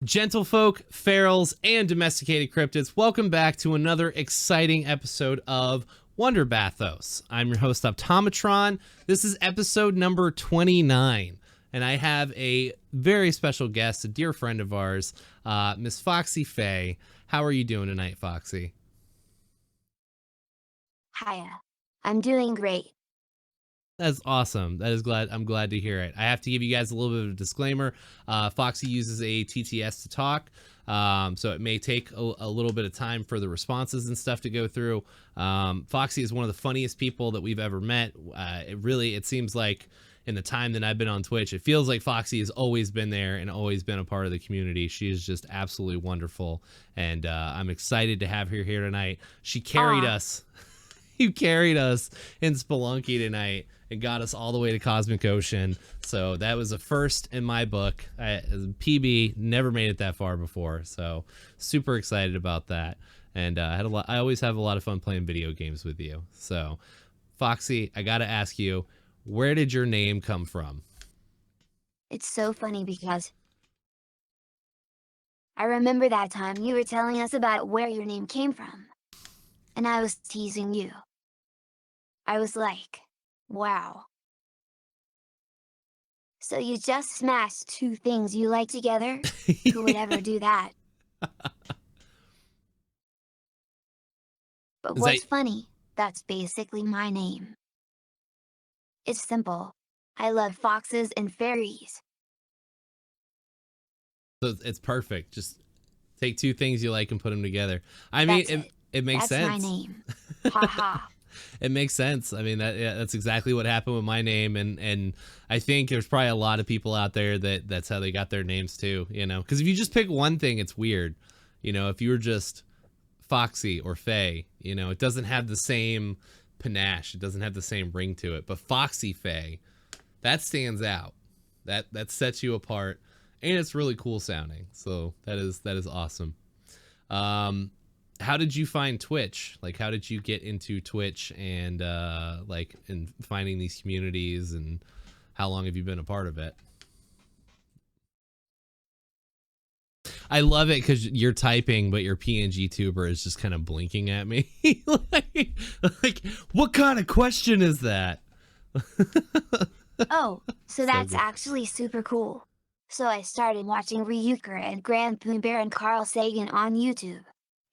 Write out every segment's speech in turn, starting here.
Gentlefolk, ferals, and domesticated cryptids, welcome back to another exciting episode of Wonder Bathos. I'm your host, Optometron. This is episode number 29, and I have a very special guest, a dear friend of ours, Miss Foxiefaye. How are you doing tonight, Foxy? Hiya. I'm doing great. That's awesome. I'm glad to hear it. I have to give you guys a little bit of a disclaimer. Foxy uses a TTS to talk, so it may take a little bit of time for the responses and stuff to go through. Foxy is one of the funniest people that we've ever met. It seems like in the time that I've been on Twitch, it feels like Foxy has always been there and always been a part of the community. She is just absolutely wonderful, and I'm excited to have her here tonight. She carried us. You carried us in Spelunky tonight and got us all the way to Cosmic Ocean. So that was a first in my book. PB never made it that far before, so super excited about that. And I always have a lot of fun playing video games with you. So, Foxy, I gotta ask you, where did your name come from? It's so funny because I remember that time you were telling us about where your name came from, and I was teasing you. I was like, wow. So you just smashed two things you like together? Who would ever do that? But what's funny, that's basically my name. It's simple. I love foxes and fairies. So it's perfect. Just take two things you like and put them together. I mean, it makes sense. That's my name. Ha ha. It makes sense. I mean, that's exactly what happened with my name, and I think there's probably a lot of people out there that's how they got their names too, you know, because if you just pick one thing, it's weird. You know, if you were just Foxy or Faye, you know, it doesn't have the same panache, it doesn't have the same ring to it. But Foxiefaye, that stands out. That sets you apart, and it's really cool sounding. So that is awesome. How did you find Twitch? Like, how did you get into Twitch and and finding these communities, and how long have you been a part of it? I love it because you're typing, but your PNG tuber is just kind of blinking at me. like, what kind of question is that? Oh, so that's actually super cool. So I started watching Ryuker and Grand Pooh Bear and Carl Sagan on YouTube.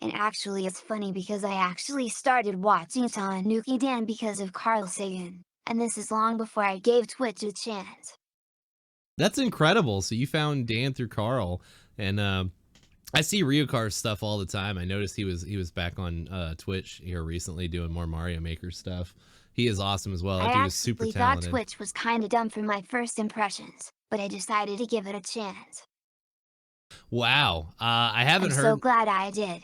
And actually it's funny because I actually started watching Tanuki Dan because of Carl Sagan, and this is long before I gave Twitch a chance. That's incredible. So you found Dan through Carl, and I see Ryukar's stuff all the time. I noticed he was back on Twitch here recently doing more Mario Maker stuff. He is awesome as well. That dude is super talented. I actually thought Twitch was kind of dumb for my first impressions, but I decided to give it a chance. Wow. I'm so glad I did.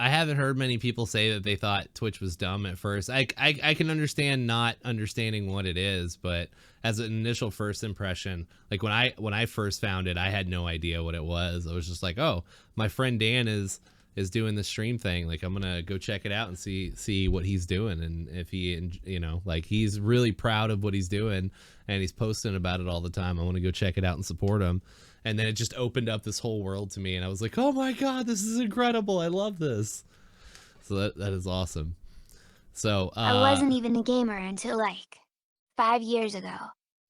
I haven't heard many people say that they thought Twitch was dumb at first. I can understand not understanding what it is, but as an initial first impression, like when I first found it, I had no idea what it was. I was just like, oh, my friend Dan is doing the stream thing. Like, I'm gonna go check it out and see what he's doing, and if he, you know, like, he's really proud of what he's doing and he's posting about it all the time. I want to go check it out and support him. And then it just opened up this whole world to me, and I was like, oh my god, this is incredible. I love this. So that is awesome. So I wasn't even a gamer until like 5 years ago.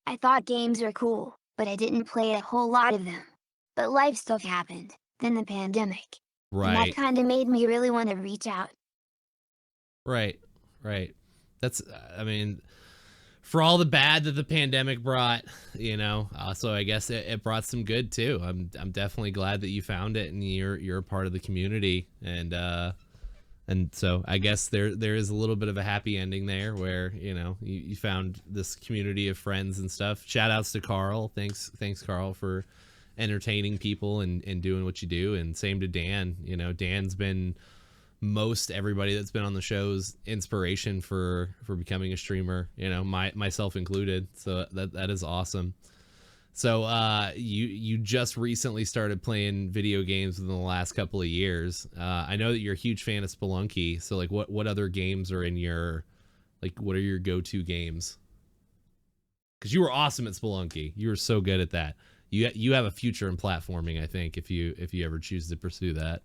I thought games were cool, but I didn't play a whole lot of them. But life stuff happened, then the pandemic. Right. And that kind of made me really want to reach out. Right. That's, I mean, for all the bad that the pandemic brought, you know, so I guess it brought some good too. I'm definitely glad that you found it and you're a part of the community, and so I guess there is a little bit of a happy ending there where, you know, you found this community of friends and stuff. Shout outs to Carl. Thanks Carl for entertaining people and doing what you do, and same to Dan. You know, Dan's been most everybody that's been on the show's inspiration for becoming a streamer, you know, myself included. So that is awesome. So you just recently started playing video games within the last couple of years. I know that you're a huge fan of Spelunky. So like what other games are in your, like, what are your go-to games? Because you were awesome at Spelunky. You were so good at that. You have a future in platforming, I think, if you ever choose to pursue that.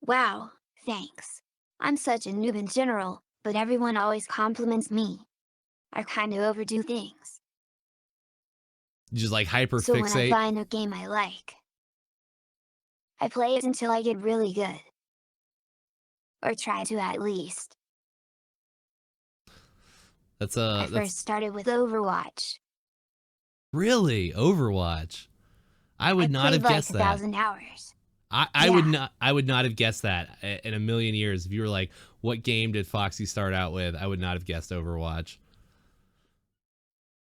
Wow, thanks. I'm such a noob in general, but everyone always compliments me. I kinda overdo things. You just like hyper So when I fixate. find a game I like, I play it until I get really good. Or try to at least. I That's first started with Overwatch. really Overwatch. I I would not played have like guessed a that. thousand hours. I would Yeah, not have guessed that in a million years. If you were like, what game did Foxy start out with? I would not have guessed Overwatch.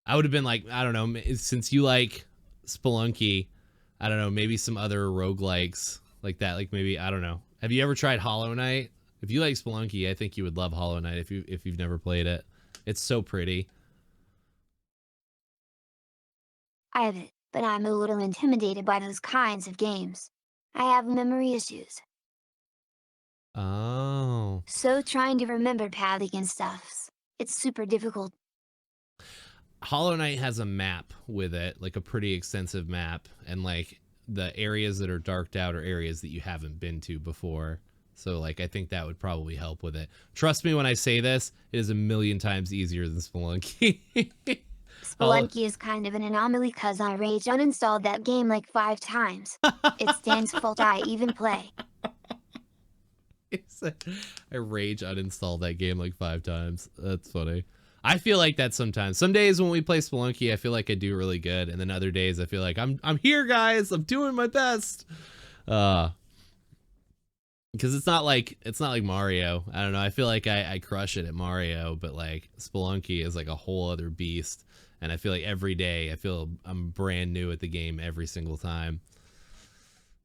I would have been like, I don't know, since you like Spelunky, I don't know, maybe some other roguelikes like that. Like maybe, I don't know. Have you ever tried Hollow Knight? If you like Spelunky, I think you would love Hollow Knight if you've never played it. It's so pretty. I have it, but I'm a little intimidated by those kinds of games. I have memory issues, Oh. so trying to remember pathing and stuffs, it's super difficult. Hollow Knight has a map with it, like a pretty extensive map, and like the areas that are darked out are areas that you haven't been to before. So like I think that would probably help with it. Trust me when I say this, it is a million times easier than Spelunky. Hollow Spelunky is kind of an anomaly cause I rage uninstalled that game like 5 times. It's Dan's fault I even play. I rage uninstalled that game like 5 times. That's funny. I feel like that sometimes. Some days when we play Spelunky, I feel like I do really good, and then other days I feel like I'm here, guys. I'm doing my best. Because it's not like Mario. I don't know. I feel like I crush it at Mario, but like Spelunky is like a whole other beast. And I feel like every day I feel I'm brand new at the game every single time.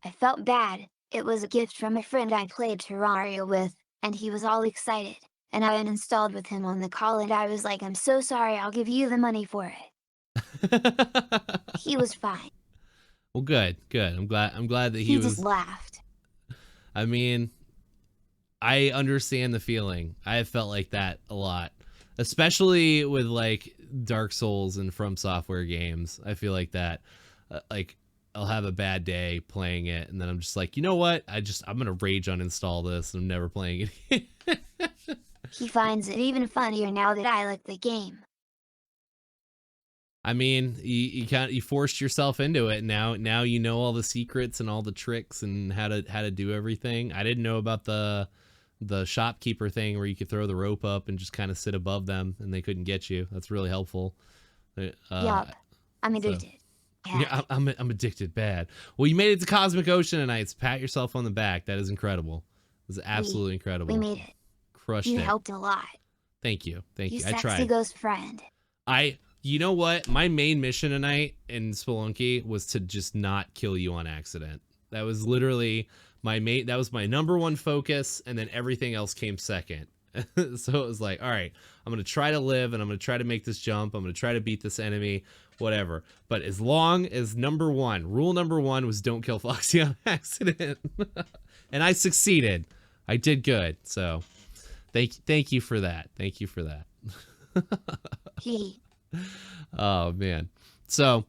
I felt bad. It was a gift from a friend I played Terraria with, and he was all excited. And I uninstalled with him on the call and I was like, I'm so sorry, I'll give you the money for it. He was fine. Well, good. I'm glad that he He just was. laughed. I mean, I understand the feeling. I have felt like that a lot, especially with like Dark Souls and From Software games. I feel like that, like I'll have a bad day playing it, and then I'm just like, you know what? I'm gonna rage uninstall this. I'm never playing it. He finds it even funnier now that I like the game. I mean, you forced yourself into it. Now you know all the secrets and all the tricks and how to do everything. I didn't know about the shopkeeper thing where you could throw the rope up and just kind of sit above them and they couldn't get you. That's really helpful. Yup, I'm So addicted. yeah, Bad. I'm addicted bad. Well, you made it to Cosmic Ocean tonight. So pat yourself on the back. That is incredible. It was absolutely We incredible. made it. Crushed You it. helped a lot. Thank you. You I sexy tried. ghost friend. You know what? My main mission tonight in Spelunky was to just not kill you on accident. That was literally that was my number one focus, and then everything else came second. So it was like, all right, I'm going to try to live, and I'm going to try to make this jump. I'm going to try to beat this enemy, whatever. But as long as rule number one was don't kill Foxy on accident. And I succeeded. I did good. So thank you for that. Thank you for that. He. Oh man. So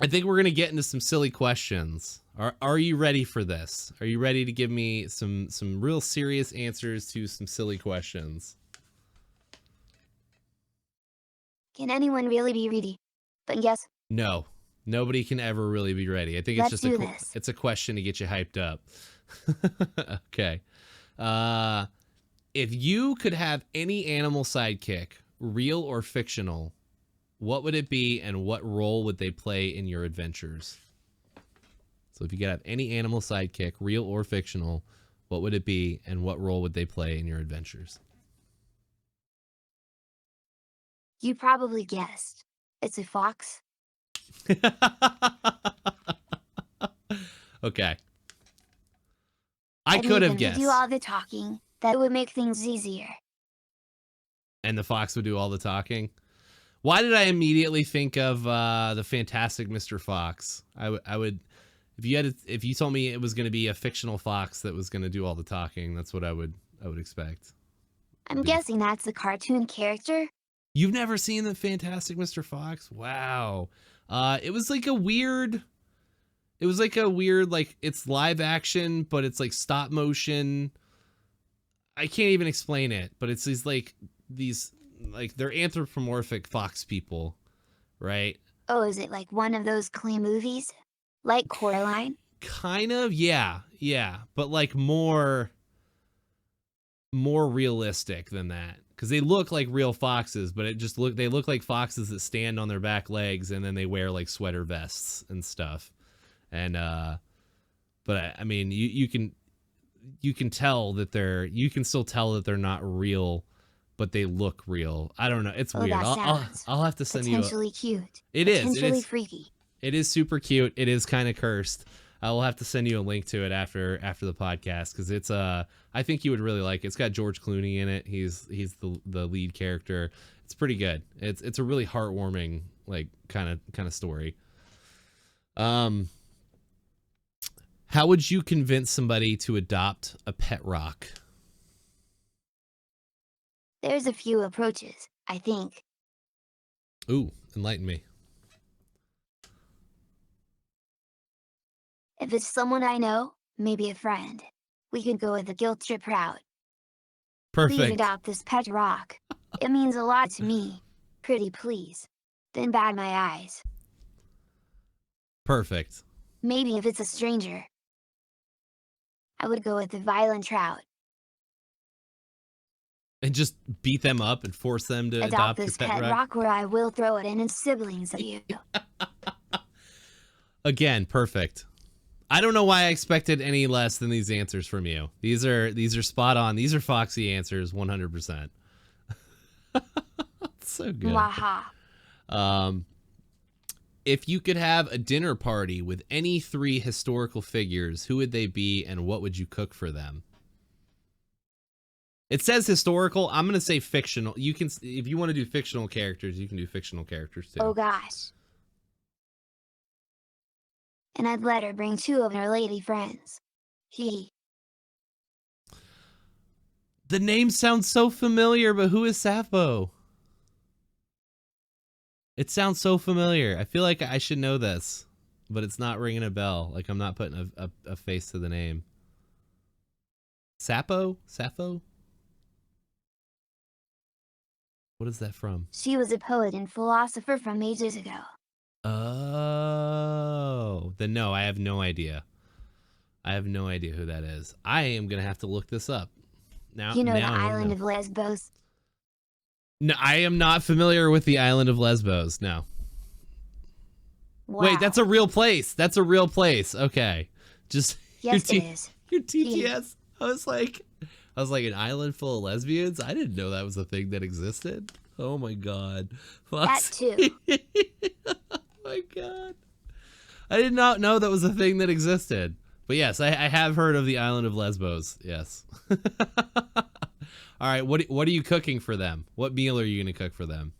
I think we're gonna get into some silly questions. Are you ready for this? Are you ready to give me some real serious answers to some silly questions? Can anyone really be ready? But yes, No. Nobody can ever really be ready. I think it's let's just do this. it's a question to get you hyped up. Okay. If you could have any animal sidekick, real or fictional, what would it be and what role would they play in your adventures? So if you could have any animal sidekick, real or fictional, what would it be and what role would they play in your adventures? You probably guessed. It's a fox. Okay. I And could have even to guessed. do all the talking, that would make things easier. And the fox would do all the talking. Why did I immediately think of the Fantastic Mr. Fox? I would if you told me it was going to be a fictional fox that was going to do all the talking, that's what I would expect. I'm guessing that's a cartoon character? You've never seen the Fantastic Mr. Fox? Wow. It was like a weird. It was like a weird, like, it's live action, but it's like stop motion. I can't even explain it, but it's these like they're anthropomorphic fox people, right? Oh, is it like one of those clay movies? Like Coraline? Kind of, yeah, but like more realistic than that, because they look like real foxes, but they look like foxes that stand on their back legs and then they wear like sweater vests and stuff. And but I mean, you can tell that you can still tell that they're not real, but they look real. I don't know. It's weird. I'll have to send you. Potentially cute. It is. Potentially freaky. It is super cute. It is kind of cursed. I will have to send you a link to it after the podcast, because it's I think you would really like it. It's got George Clooney in it. He's the lead character. It's pretty good. It's a really heartwarming, like, kind of story. How would you convince somebody to adopt a pet rock? There's a few approaches, I think. Ooh, enlighten me. If it's someone I know, maybe a friend, we could go with the guilt trip route. Please Perfect. adopt this pet rock. It means a lot to me. Pretty please. Then bat my eyes. Perfect. Maybe if it's a stranger, I would go with the violent route. And just beat them up and force them to adopt this your pet rock, or I will throw it in its siblings at you. Again, perfect. I don't know why I expected any less than these answers from you. These are spot on. These are Foxy answers, 100%. So good. Waha. If you could have a dinner party with any 3 historical figures, who would they be and what would you cook for them? It says historical. I'm going to say fictional. You can, if you want to do fictional characters, you can do fictional characters too. Oh gosh. And I'd let her bring 2 of her lady friends. Hee. The name sounds so familiar, but who is Sappho? It sounds so familiar. I feel like I should know this, but it's not ringing a bell. Like, I'm not putting a face to the name. Sappho? Sappho? What is that from? She was a poet and philosopher from ages ago. Oh, then no, I have no idea. I have no idea who that is. I am going to have to look this up. Now, you know now the island of Lesbos? No, I am not familiar with the island of Lesbos, no. Wow. Wait, that's a real place. That's a real place. Okay. Just yes, it is. Your TTS. I was like, an island full of lesbians? I didn't know that was a thing that existed. Oh my god. That too. Oh my god. I did not know that was a thing that existed. But yes, I have heard of the island of Lesbos. Yes. All right, what are you cooking for them? What meal are you going to cook for them?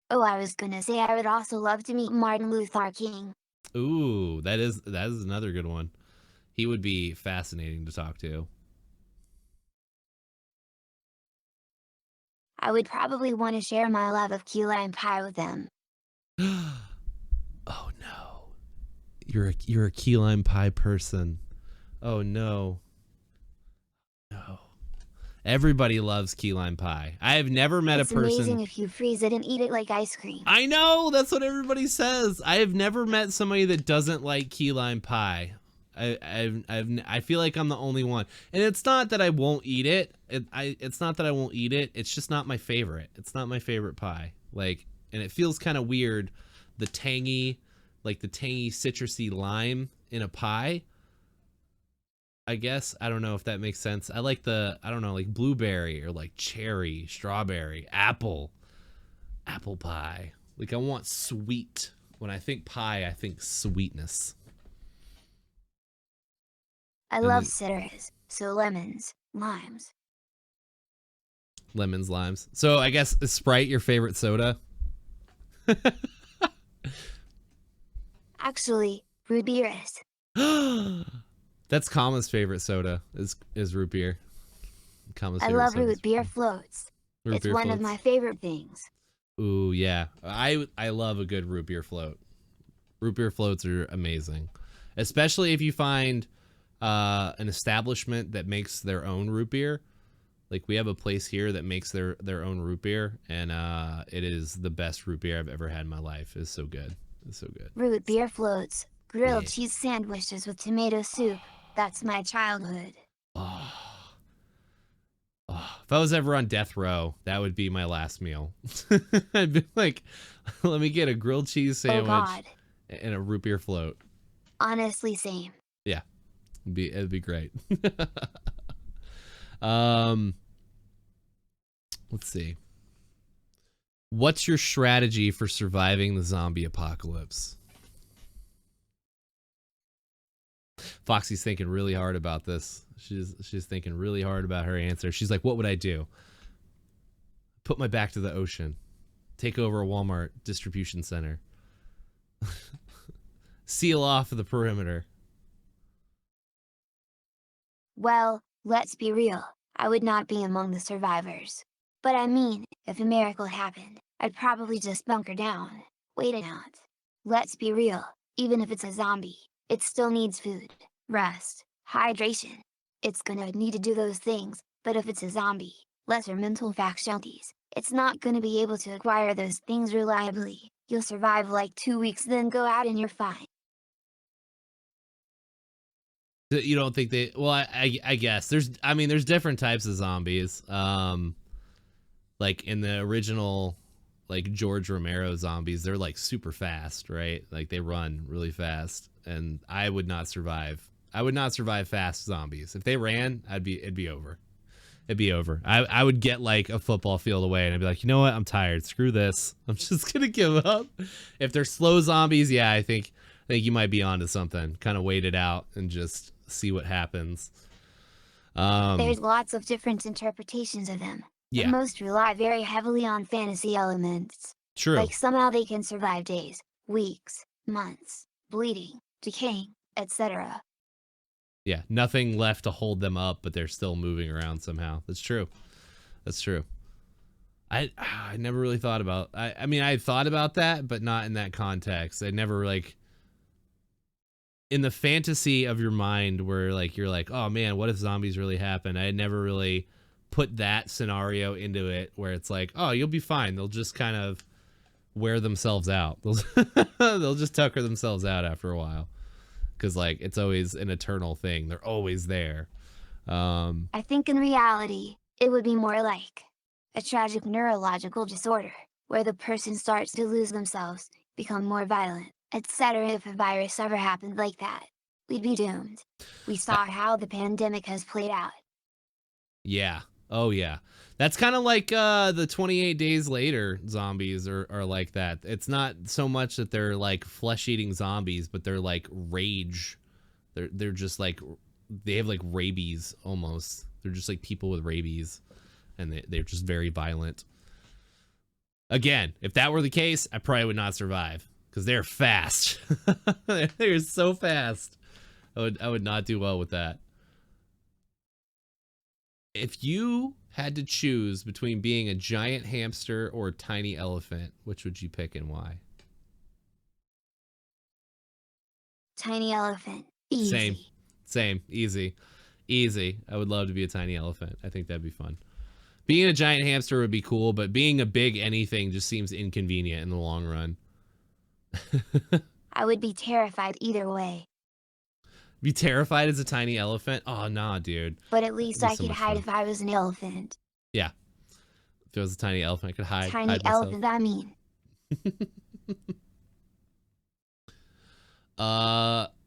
Oh, I was gonna say I would also love to meet Martin Luther King. Ooh, that is another good one. He would be fascinating to talk to. I would probably want to share my love of key lime pie with them. Oh no. You're a key lime pie person. Oh no. No. Everybody loves key lime pie. I have never met a person. It's amazing if you freeze it and eat it like ice cream. I know, that's what everybody says. I have never met somebody that doesn't like key lime pie. I feel like I'm the only one, and it's not that I won't eat it. It's not that I won't eat it. It's just not my favorite. It's not my favorite pie. Like, and it feels kind of weird, the tangy citrusy lime in a pie. I guess, I don't know if that makes sense. I like like blueberry or like cherry, strawberry, apple pie. Like, I want sweet. When I think pie, I think sweetness. I love citrus, so lemons, limes. Lemons, limes. So I guess, is Sprite your favorite soda? Actually, root beer is. That's Kama's favorite soda, is root beer. Kama's I favorite love soda root beer floats. Root It's beer one of floats. my favorite things. Ooh, yeah. I love a good root beer float. Root beer floats are amazing, especially if you find an establishment that makes their own root beer. Like we have a place here that makes their own root beer, and it is the best root beer I've ever had in my life. It's so good. It's so good. Root beer floats, grilled Yeah. cheese sandwiches with tomato soup. That's my childhood. Oh, if I was ever on death row, that would be my last meal. I'd be like, let me get a grilled cheese Oh sandwich god. and a root beer float. Honestly, same. Yeah, it'd be great. um, let's see. What's your strategy for surviving the zombie apocalypse? Foxy's thinking really hard about this. She's thinking really hard about her answer. She's like, what would I do? Put my back to the ocean. Take over a Walmart distribution center. Seal off the perimeter. Well, let's be real. I would not be among the survivors. But I mean, if a miracle happened, I'd probably just bunker down. Wait it out. Let's be real. Even if it's a zombie, it still needs food, rest, hydration. It's gonna need to do those things, but if it's a zombie, lesser mental faculties, it's not gonna be able to acquire those things reliably. You'll survive like 2 weeks, then go out and you're fine. You don't think they? Well, I guess there's different types of zombies. Like in the original, like George Romero zombies, they're like super fast, right? Like they run really fast, and I would not survive. I would not survive fast zombies. If they ran, it'd be over. It'd be over. I would get like a football field away, and I'd be like, you know what? I'm tired. Screw this. I'm just gonna give up. If they're slow zombies, yeah, I think you might be onto something. Kind of wait it out and just see what happens. There's lots of different interpretations of them. Yeah, And most rely very heavily on fantasy elements. true. Like somehow they can survive days, weeks, months, bleeding, decaying, etc. Yeah, nothing left to hold them up, but they're still moving around somehow. That's true. That's true. I never really thought about. I mean, I thought about that, but not in that context. I never like in the fantasy of your mind where like you're like, oh man, what if zombies really happen? I had never really put that scenario into it where it's like, oh, you'll be fine. They'll just kind of wear themselves out. They'll just tucker themselves out after a while. Because like it's always an eternal thing. They're always there. I think in reality, it would be more like a tragic neurological disorder, where the person starts to lose themselves, become more violent, etc. If a virus ever happened like that, we'd be doomed. We saw how the pandemic has played out. Yeah. Oh yeah. That's kind of like the 28 days later zombies are like that. It's not so much that they're like flesh-eating zombies, but they're like rage. They're just like they have like rabies almost. They're just like people with rabies, and they're just very violent. Again, if that were the case, I probably would not survive because they're fast. They're so fast. I would not do well with that. If you had to choose between being a giant hamster or a tiny elephant, which would you pick and why? Tiny elephant. Easy. Same. Easy. I would love to be a tiny elephant. I think that'd be fun. Being a giant hamster would be cool, but being a big anything just seems inconvenient in the long run. I would be terrified either way. Be terrified as a tiny elephant? Oh, nah, dude. But at least That'd I be so could much hide fun. if I was an elephant. Yeah. If it was a tiny elephant, I could hide Tiny myself. elephant, I mean.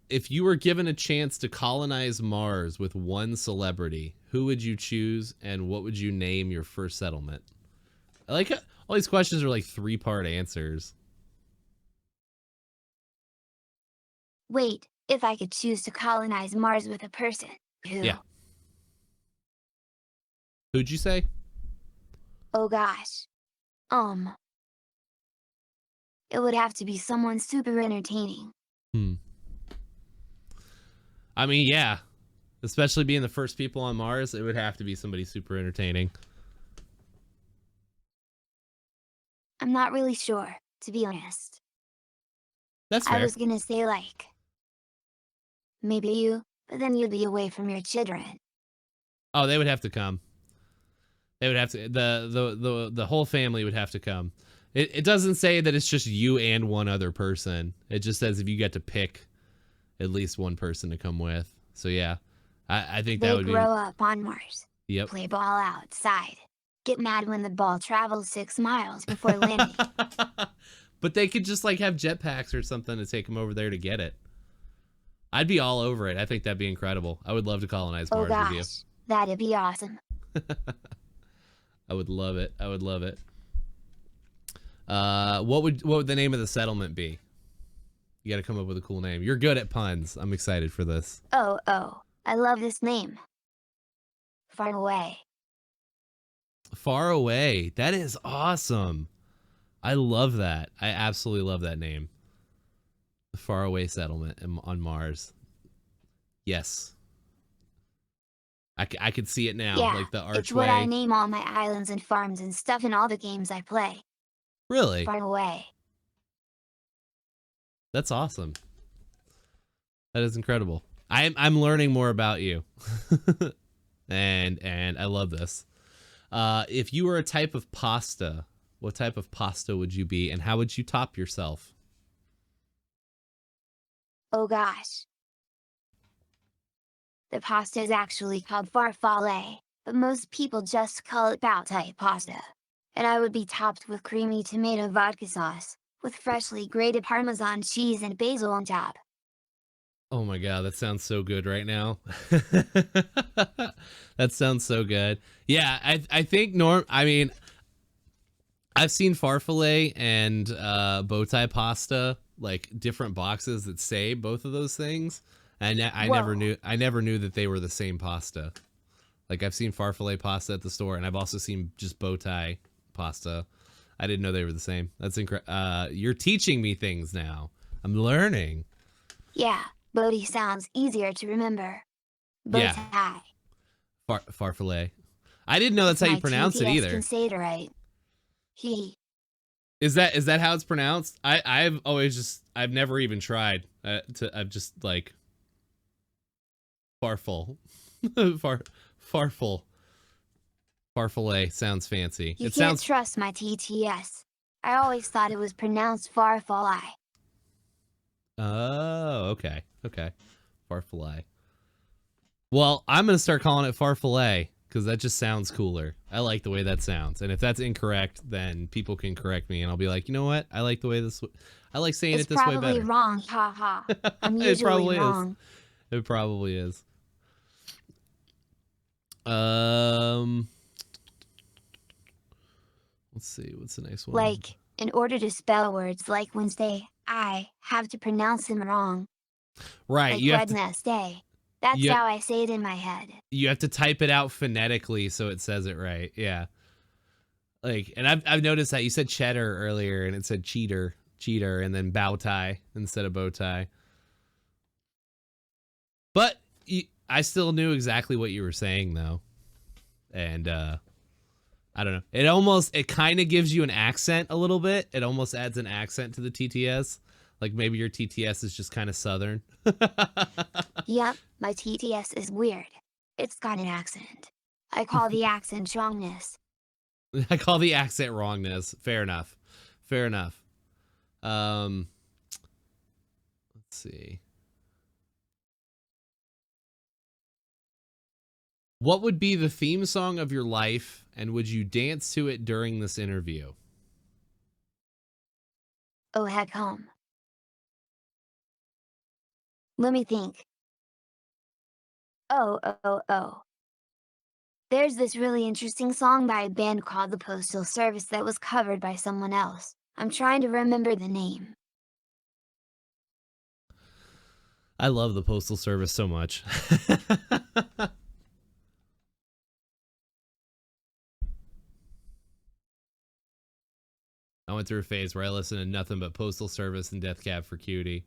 If you were given a chance to colonize Mars with one celebrity, who would you choose and what would you name your first settlement? I like how all these questions are like 3-part answers. Wait, if I could choose to colonize Mars with a person, who? Yeah. Who'd you say? Oh gosh. It would have to be someone super entertaining. I mean, yeah. Especially being the first people on Mars, it would have to be somebody super entertaining. I'm not really sure, to be honest. That's I fair. was gonna say like, maybe you, but then you'd be away from your children. Oh, they would have to come. They would have to. The whole family would have to come. It doesn't say that it's just you and one other person. It just says if you get to pick at least one person to come with. So yeah, I think that They would be. grow up on Mars, Yep. play ball outside, get mad when the ball travels 6 miles before landing. But they could just like have jetpacks or something to take them over there to get it. I'd be all over it. I think that'd be incredible. I would love to colonize Oh Mars with you. gosh, that'd be awesome. I would love it. I would love it. What would the name of the settlement be? You got to come up with a cool name. You're good at puns. I'm excited for this. Oh, I love this name. Far away. Far away. That is awesome. I love that. I absolutely love that name. The faraway settlement on Mars. Yes. I could see it now, Yeah, like the it's what I archway. name all my islands and farms and stuff in all the games I play. Really? Far away. That's awesome. That is incredible. I'm learning more about you. and I love this. If you were a type of pasta, what type of pasta would you be and how would you top yourself? Oh gosh. The pasta is actually called farfalle, but most people just call it bao type pasta. And I would be topped with creamy tomato vodka sauce, with freshly grated Parmesan cheese and basil on top. Oh my god, that sounds so good right now. That sounds so good. Yeah, I think I mean, I've seen farfalle and bow tie pasta, like different boxes that say both of those things, and I never Whoa. knew that they were the same pasta. Like I've seen farfalle pasta at the store, and I've also seen just bow tie pasta. I didn't know they were the same. That's incredible. You're teaching me things now. I'm learning. Yeah, Bodhi sounds easier to remember. Bow Yeah, tie. farfalle. I didn't know that's If how you my pronounce it TTS can either. say it right. He. Is that how it's pronounced? I've never even tried. I've just like farful, farful, farfalle sounds fancy. You It can't sounds. trust my TTS. I always thought it was pronounced farfalle. Oh, okay, farfalle. Well, I'm gonna start calling it farfalle because that just sounds cooler. I like the way that sounds, and if that's incorrect, then people can correct me, and I'll be like, you know what? I like the way this. I like saying It's it this way probably better. wrong, haha. I'm It usually probably is. wrong. It probably is. Um, let's see. What's the next one? Like, in order to spell words like Wednesday, I have to pronounce them wrong. Right, Like Wednesday. That's you how I say it in my head. you have to type it out phonetically so it says it right. Yeah. Like, and I've noticed that you said cheddar earlier and it said cheater, and then bow tie instead of bow tie. But I still knew exactly what you were saying though. And I don't know. It kind of gives you an accent a little bit. It almost adds an accent to the TTS. Like maybe your TTS is just kind of southern. Yep, my TTS is weird. It's got an accent. I call the accent wrongness. I call the accent wrongness. Fair enough. Fair enough. Let's see. What would be the theme song of your life, and would you dance to it during this interview? Oh heck home. Let me think. Oh. There's this really interesting song by a band called The Postal Service that was covered by someone else. I'm trying to remember the name. I love the Postal Service so much. I went through a phase where I listened to nothing but Postal Service and Death Cab for Cutie.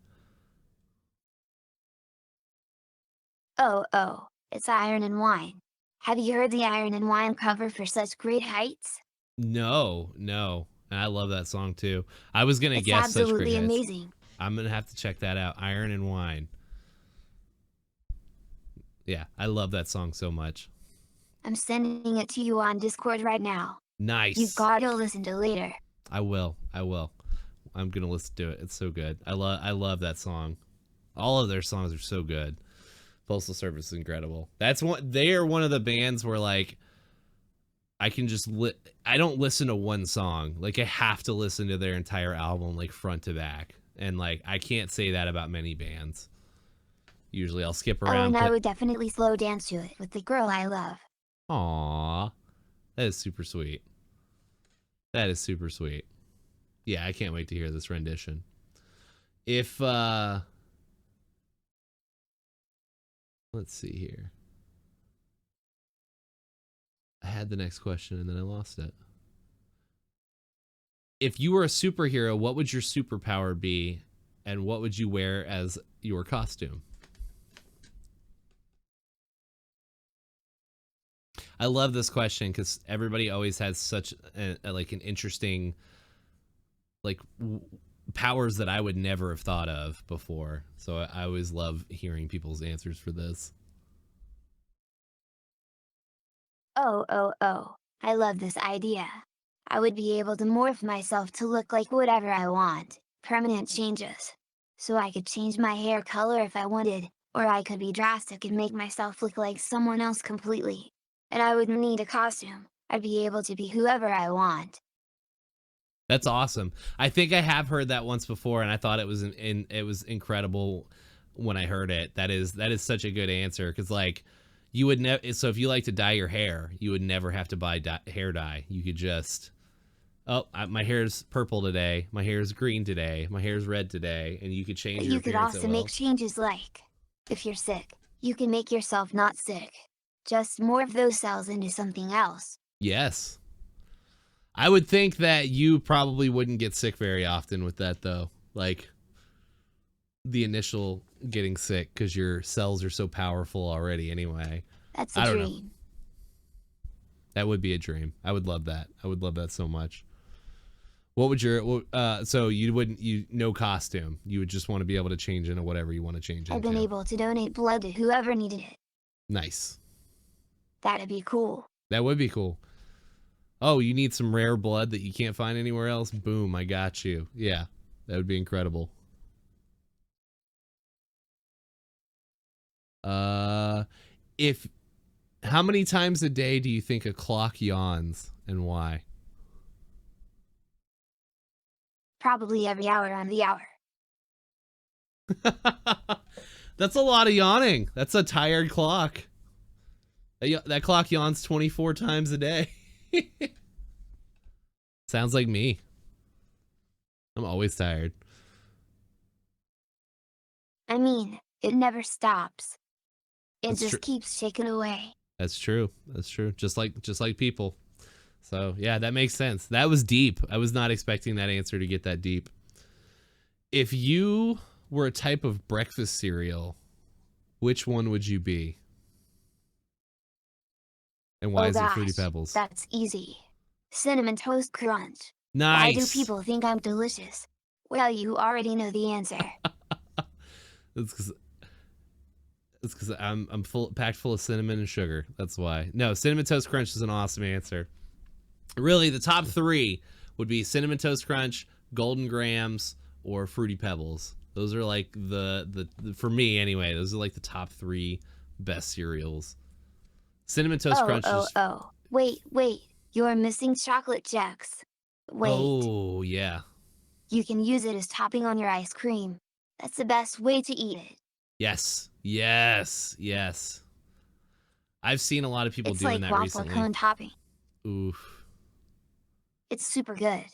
Oh, it's Iron and Wine. Have you heard the Iron and Wine cover for Such Great Heights? No. And I love that song too. I was gonna It's guess Such Great absolutely Heights. amazing. I'm gonna have to check that out. Iron and Wine. Yeah, I love that song so much. I'm sending it to you on Discord right now. You've Nice. got to listen to later. I will. I will. I'm gonna listen to it. It's so good. I love that song. All of their songs are so good. Postal Service is incredible. That's one. They are one of the bands where like I can just I don't listen to one song. Like I have to listen to their entire album like front to back. And like I can't say that about many bands. Usually I'll skip Oh, around. and I would definitely slow dance to it with the girl I love. Aww. That is super sweet. That is super sweet. Yeah, I can't wait to hear this rendition. If let's see here. I had the next question and then I lost it. If you were a superhero, what would your superpower be and what would you wear as your costume? I love this question because everybody always has such like an interesting like powers that I would never have thought of before. So I always love hearing people's answers for this. Oh. I love this idea. I would be able to morph myself to look like whatever I want, permanent changes. So I could change my hair color if I wanted, or I could be drastic and make myself look like someone else completely. And I wouldn't need a costume. I'd be able to be whoever I want. That's awesome. I think I have heard that once before, and I thought it was it was incredible when I heard it. That is such a good answer because like you would never. So if you like to dye your hair, you would never have to buy hair dye. You could just my hair's purple today. My hair's green today. My hair's red today, and you could change. But your you could also make changes like, if you're sick, you can make yourself not sick. Just morph those cells into something else. Yes. I would think that you probably wouldn't get sick very often with that, though. Like, the initial getting sick, because your cells are so powerful already anyway. That's a dream. Know. That would be a dream. I would love that. I would love that so much. What would your, so no costume. You would just want to be able to change into whatever you want to change into. I've been able to donate blood to whoever needed it. Nice. That'd be cool. That would be cool. Oh, you need some rare blood that you can't find anywhere else? Boom, I got you. Yeah, that would be incredible. How many times a day do you think a clock yawns and why? Probably every hour on the hour. That's a lot of yawning. That's a tired clock. That clock yawns 24 times a day. Sounds like me. I'm always tired. I mean, it never stops. It just keeps shaking away. That's true. That's true. Just like people. So yeah, that makes sense. That was deep. I was not expecting that answer to get that deep. If you were a type of breakfast cereal, which one would you be? And why is it Fruity Pebbles? That's easy. Cinnamon Toast Crunch. Nice. Why do people think I'm delicious? Well, you already know the answer. It's because I'm packed full of cinnamon and sugar. That's why. No, Cinnamon Toast Crunch is an awesome answer. Really, the top three would be Cinnamon Toast Crunch, Golden Grahams, or Fruity Pebbles. Those are like the for me anyway. Those are like the top three best cereals. Cinnamon Toast Crunch. Wait. You're missing chocolate checks. Wait. Oh, yeah. You can use it as topping on your ice cream. That's the best way to eat it. Yes. I've seen a lot of people doing that recently. It's like waffle cone topping. Oof. It's super good.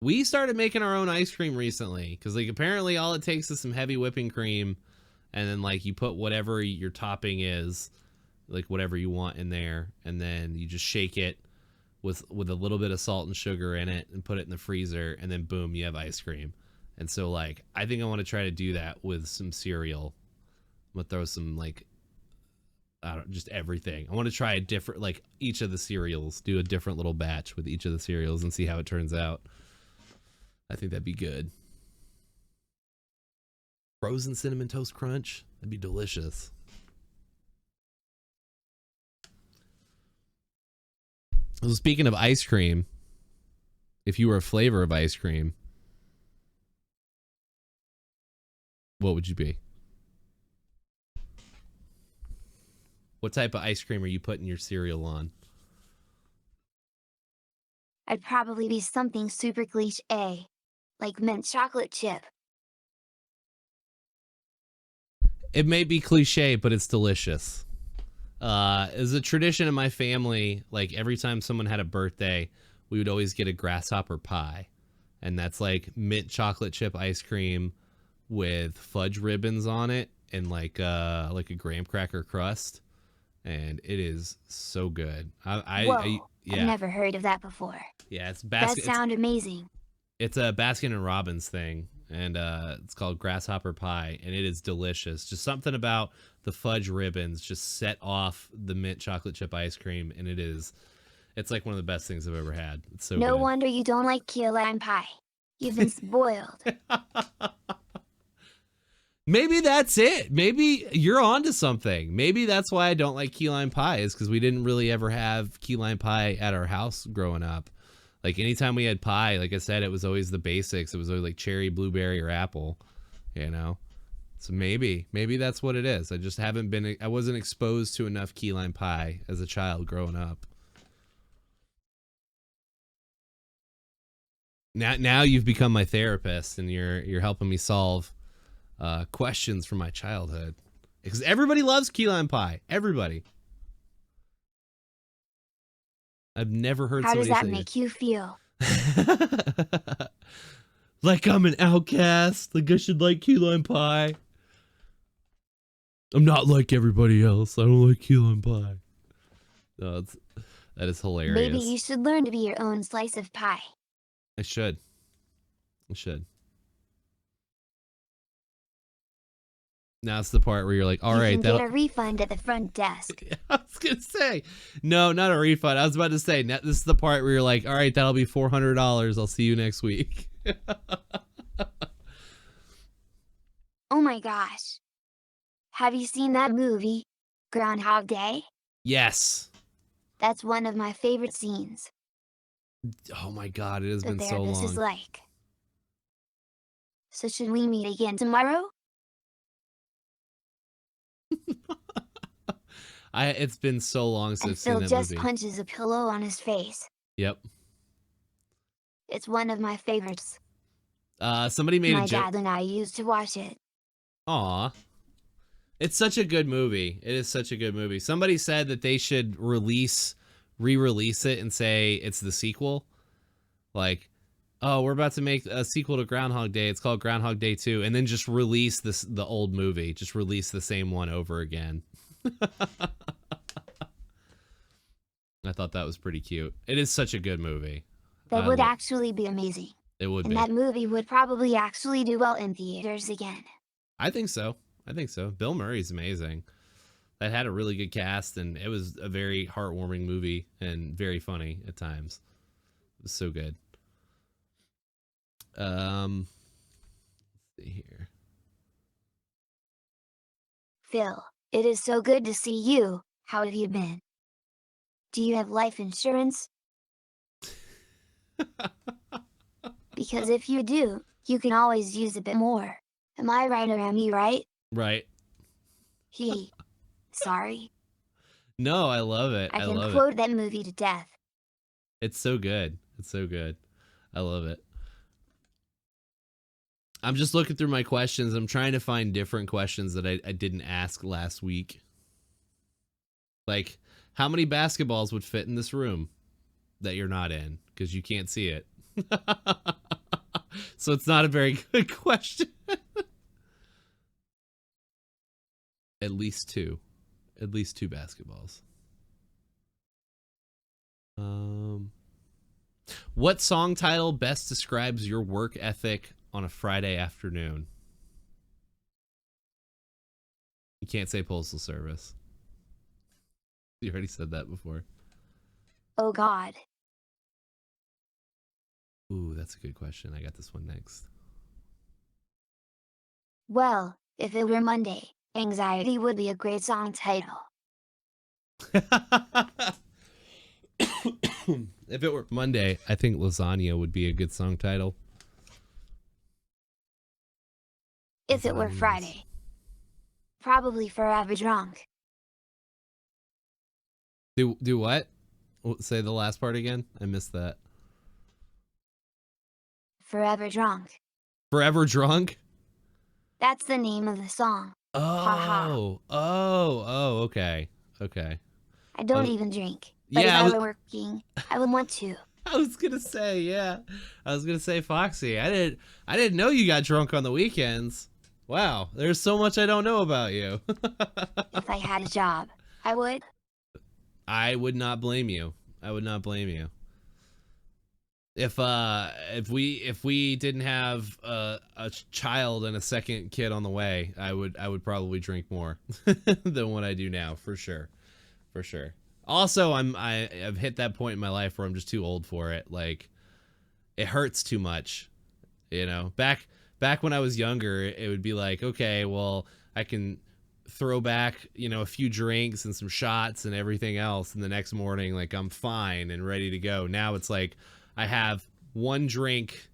We started making our own ice cream recently because like apparently all it takes is some heavy whipping cream and then like you put whatever your topping is, like whatever you want in there, and then you just shake it with a little bit of salt and sugar in it and put it in the freezer, and then boom, you have ice cream. And so like I think I want to try to do that with some cereal. I'm gonna throw some like just everything. I want to try a different, like each of the cereals, do a different little batch with each of the cereals and see how it turns out. I think that'd be good. Frozen Cinnamon Toast Crunch. That'd be delicious. So speaking of ice cream, if you were a flavor of ice cream, what would you be? What type of ice cream are you putting your cereal on? I'd probably be something super cliche, like mint chocolate chip. It may be cliche, but it's delicious. As a tradition in my family, like every time someone had a birthday, we would always get a grasshopper pie. And that's like mint chocolate chip ice cream with fudge ribbons on it and like a graham cracker crust. And it is so good. Whoa, I've Yeah. never heard of that before. Yeah, That sounds amazing. it's a Baskin and Robbins thing, and it's called Grasshopper Pie, and it is delicious. Just something about the fudge ribbons just set off the mint chocolate chip ice cream, and it's like one of the best things I've ever had. It's so No good. wonder you don't like key lime pie. You've been spoiled. Maybe that's it. Maybe you're onto something. Maybe that's why I don't like key lime pie, is because we didn't really ever have key lime pie at our house growing up. Like anytime we had pie, like I said, it was always the basics. It was always like cherry, blueberry, or apple, you know? So maybe that's what it is. I wasn't exposed to enough key lime pie as a child growing up. Now you've become my therapist, and you're helping me solve questions from my childhood, because everybody loves key lime pie. Everybody. I've never heard. How does somebody that say make you feel? Like I'm an outcast. Like I should like key lime pie. I'm not like everybody else. I don't like key lime pie. No, that is hilarious. Maybe you should learn to be your own slice of pie. I should. Now it's the part where you're like, all right, you can get a refund at the front desk. I was gonna say, no, not a refund. I was about to say, this is the part where you're like, all right, that'll be $400. I'll see you next week. Oh my gosh. Have you seen that movie, Groundhog Day? Yes. That's one of my favorite scenes. Oh my God, it has been so This long. is like. So should we meet again tomorrow? It's been so long since I've seen Phil that just movie. punches a pillow on his face. Yep. It's one of my favorites. Somebody made my a joke. dad and I used to watch it. Aw. It's such a good movie. It is such a good movie. Somebody said that they should re-release it and say it's the sequel. Like, oh, we're about to make a sequel to Groundhog Day. It's called Groundhog Day 2. And then just release the old movie. Just release the same one over again. I thought that was pretty cute. It is such a good movie. That would actually be amazing. It would be. And that movie would probably actually do well in theaters again. I think so. Bill Murray's amazing. That had a really good cast, and it was a very heartwarming movie and very funny at times. It was so good. Let's see here. Phil, it is so good to see you. How have you been? Do you have life insurance? Because if you do, you can always use a bit more. Am I right or am you right? Right. Sorry. No, I love it. I can quote that movie to death. It's so good. I love it. I'm just looking through my questions. I'm trying to find different questions that I didn't ask last week. Like, how many basketballs would fit in this room that you're not in? Because you can't see it. So it's not a very good question. At least two basketballs. What song title best describes your work ethic on a Friday afternoon? You can't say Postal Service. You already said that before. Oh God. Ooh, that's a good question. I got this one next. Well, if it were Monday, Anxiety would be a great song title. If it were Monday, I think Lasagna would be a good song title. If it were Lasagnas. Friday, probably Forever Drunk. Do what? Say the last part again. I missed that. Forever Drunk. Forever Drunk? That's the name of the song. Haha. Oh, okay. Okay. I I don't was, even drink, but if yeah, I were working, I would want to. I was gonna say, yeah. I was gonna say, Foxy. I didn't know you got drunk on the weekends. Wow, there's so much I don't know about you. If I had a job, I would. I would not blame you. I would not blame you. If we didn't have a child and a second kid on the way, I would probably drink more than what I do now, for sure. For sure. Also, I've hit that point in my life where I'm just too old for it. Like, it hurts too much. You know, back when I was younger, it would be like, okay, well, I can throw back, a few drinks and some shots and everything else, and the next morning, like, I'm fine and ready to go. Now it's like I have one drink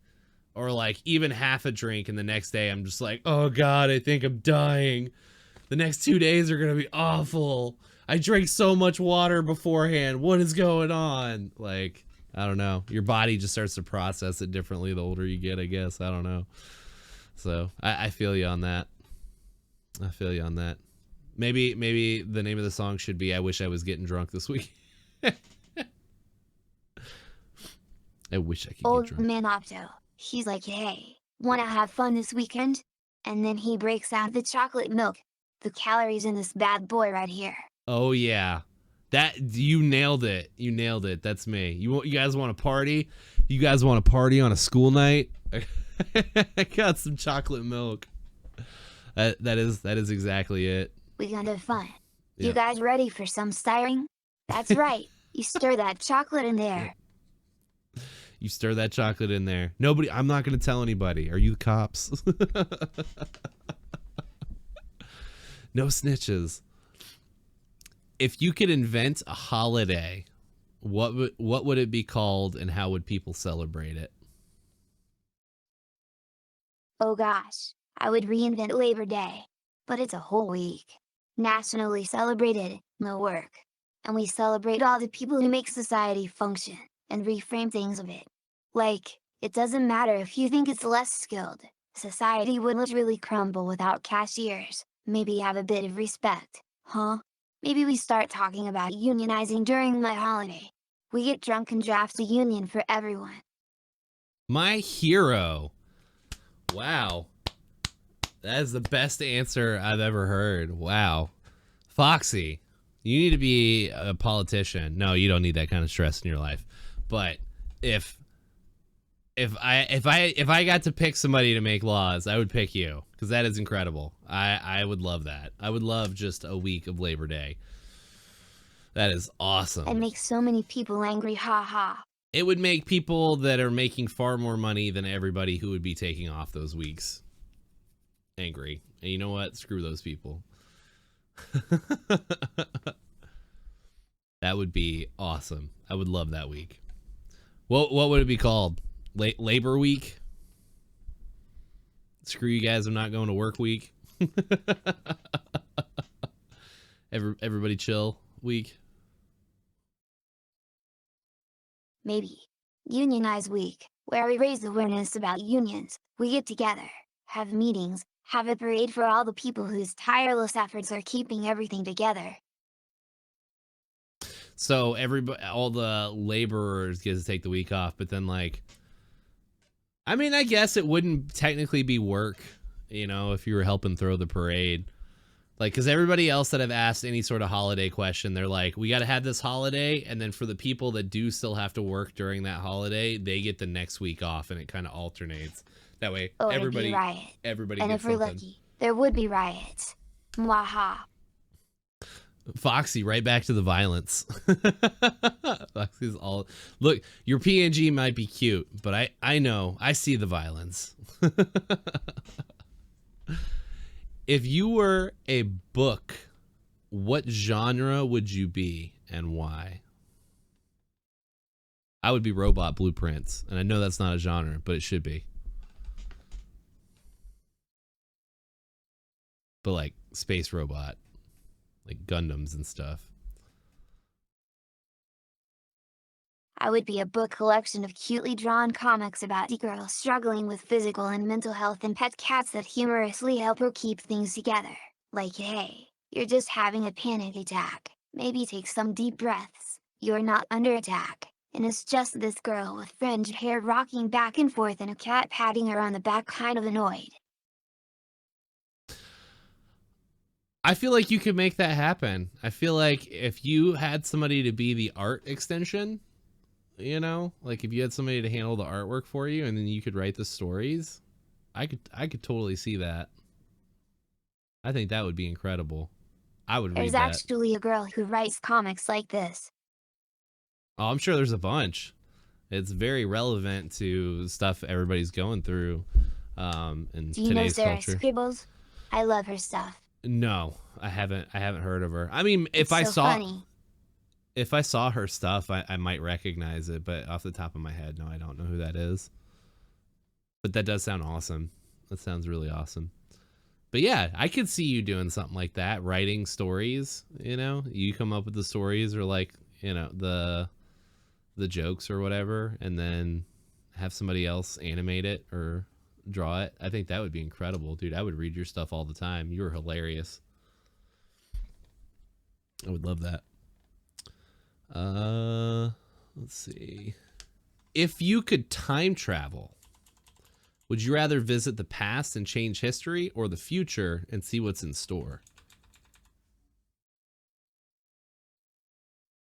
or like even half a drink, and the next day I'm just like, oh God, I think I'm dying. The next 2 days are gonna be awful. I drank so much water beforehand. What is going on? Like, I don't know. Your body just starts to process it differently the older you get, I guess. I don't know. So I feel you on that. I feel you on that. Maybe the name of the song should be "I Wish I Was Getting Drunk This Week." I wish I could get Old drunk. man Opto. He's like, hey, wanna have fun this weekend? And then he breaks out the chocolate milk. The calories in this bad boy right here. Oh yeah, that you nailed it. You nailed it. That's me. You guys want to party? You guys want to party on a school night? I got some chocolate milk. That is exactly it. We gonna have fun. You Yep. guys ready for some stirring? That's right. You stir that chocolate in there. Yep. You stir that chocolate in there. Nobody. I'm not gonna tell anybody. Are you the cops? No snitches. If you could invent a holiday, what would it be called, and how would people celebrate it? Oh gosh, I would reinvent Labor Day. But it's a whole week. Nationally celebrated, no work. And we celebrate all the people who make society function, and reframe things a bit. Like, it doesn't matter if you think it's less skilled, society would literally crumble without cashiers. Maybe have a bit of respect, huh? Maybe we start talking about unionizing during my holiday. We get drunk and draft a union for everyone. My hero. Wow. That is the best answer I've ever heard. Wow. Foxy, you need to be a politician. No, you don't need that kind of stress in your life. But if I got to pick somebody to make laws, I would pick you, because that is incredible. I would love that. I would love just a week of Labor Day. That is awesome. And make so many people angry, haha. It would make people that are making far more money than everybody who would be taking off those weeks angry. And you know what? Screw those people. That would be awesome. I would love that week. What would it be called? Labor Week? Screw you guys, I'm not going to work week. Everybody chill week. Maybe. Unionize Week, where we raise awareness about unions. We get together, have meetings, have a parade for all the people whose tireless efforts are keeping everything together. So everybody, all the laborers get to take the week off, but then like, I mean, I guess it wouldn't technically be work, if you were helping throw the parade. Like, because everybody else that I've asked any sort of holiday question, they're like, we got to have this holiday, and then for the people that do still have to work during that holiday, they get the next week off, and it kind of alternates. That way, Or everybody, it'd be riot. everybody And gets if we're something. lucky, there would be riots. Mwaha. Foxy, right back to the violence. Foxy's all, look, your PNG might be cute, but I know, I see the violence. If you were a book, what genre would you be and why? I would be Robot Blueprints, and I know that's not a genre, but it should be. But like space robot, like Gundams and stuff. I would be a book collection of cutely drawn comics about girls struggling with physical and mental health and pet cats that humorously help her keep things together. Like, hey, you're just having a panic attack, maybe take some deep breaths, you're not under attack. And it's just this girl with fringed hair rocking back and forth and a cat patting her on the back kind of annoyed. I feel like you could make that happen. I feel like if you had somebody to be the art extension, you know, like if you had somebody to handle the artwork for you and then you could write the stories, I could totally see that. I think that would be incredible. I would There's read that. actually a girl who writes comics like this. Oh, I'm sure there's a bunch. It's very relevant to stuff everybody's going through in Do you know today's Sarah culture. Scribbles? I love her stuff. No, I haven't heard of her. I mean, It's so funny. if I saw her stuff, I might recognize it, but off the top of my head, no, I don't know who that is. But that does sound awesome. That sounds really awesome. But yeah, I could see you doing something like that, writing stories, you know? You come up with the stories or like, you know, the jokes or whatever, and then have somebody else animate it or draw it. I think that would be incredible, dude. I would read your stuff all the time. You were hilarious. I would love that. Let's see. If you could time travel, would you rather visit the past and change history or the future and see what's in store?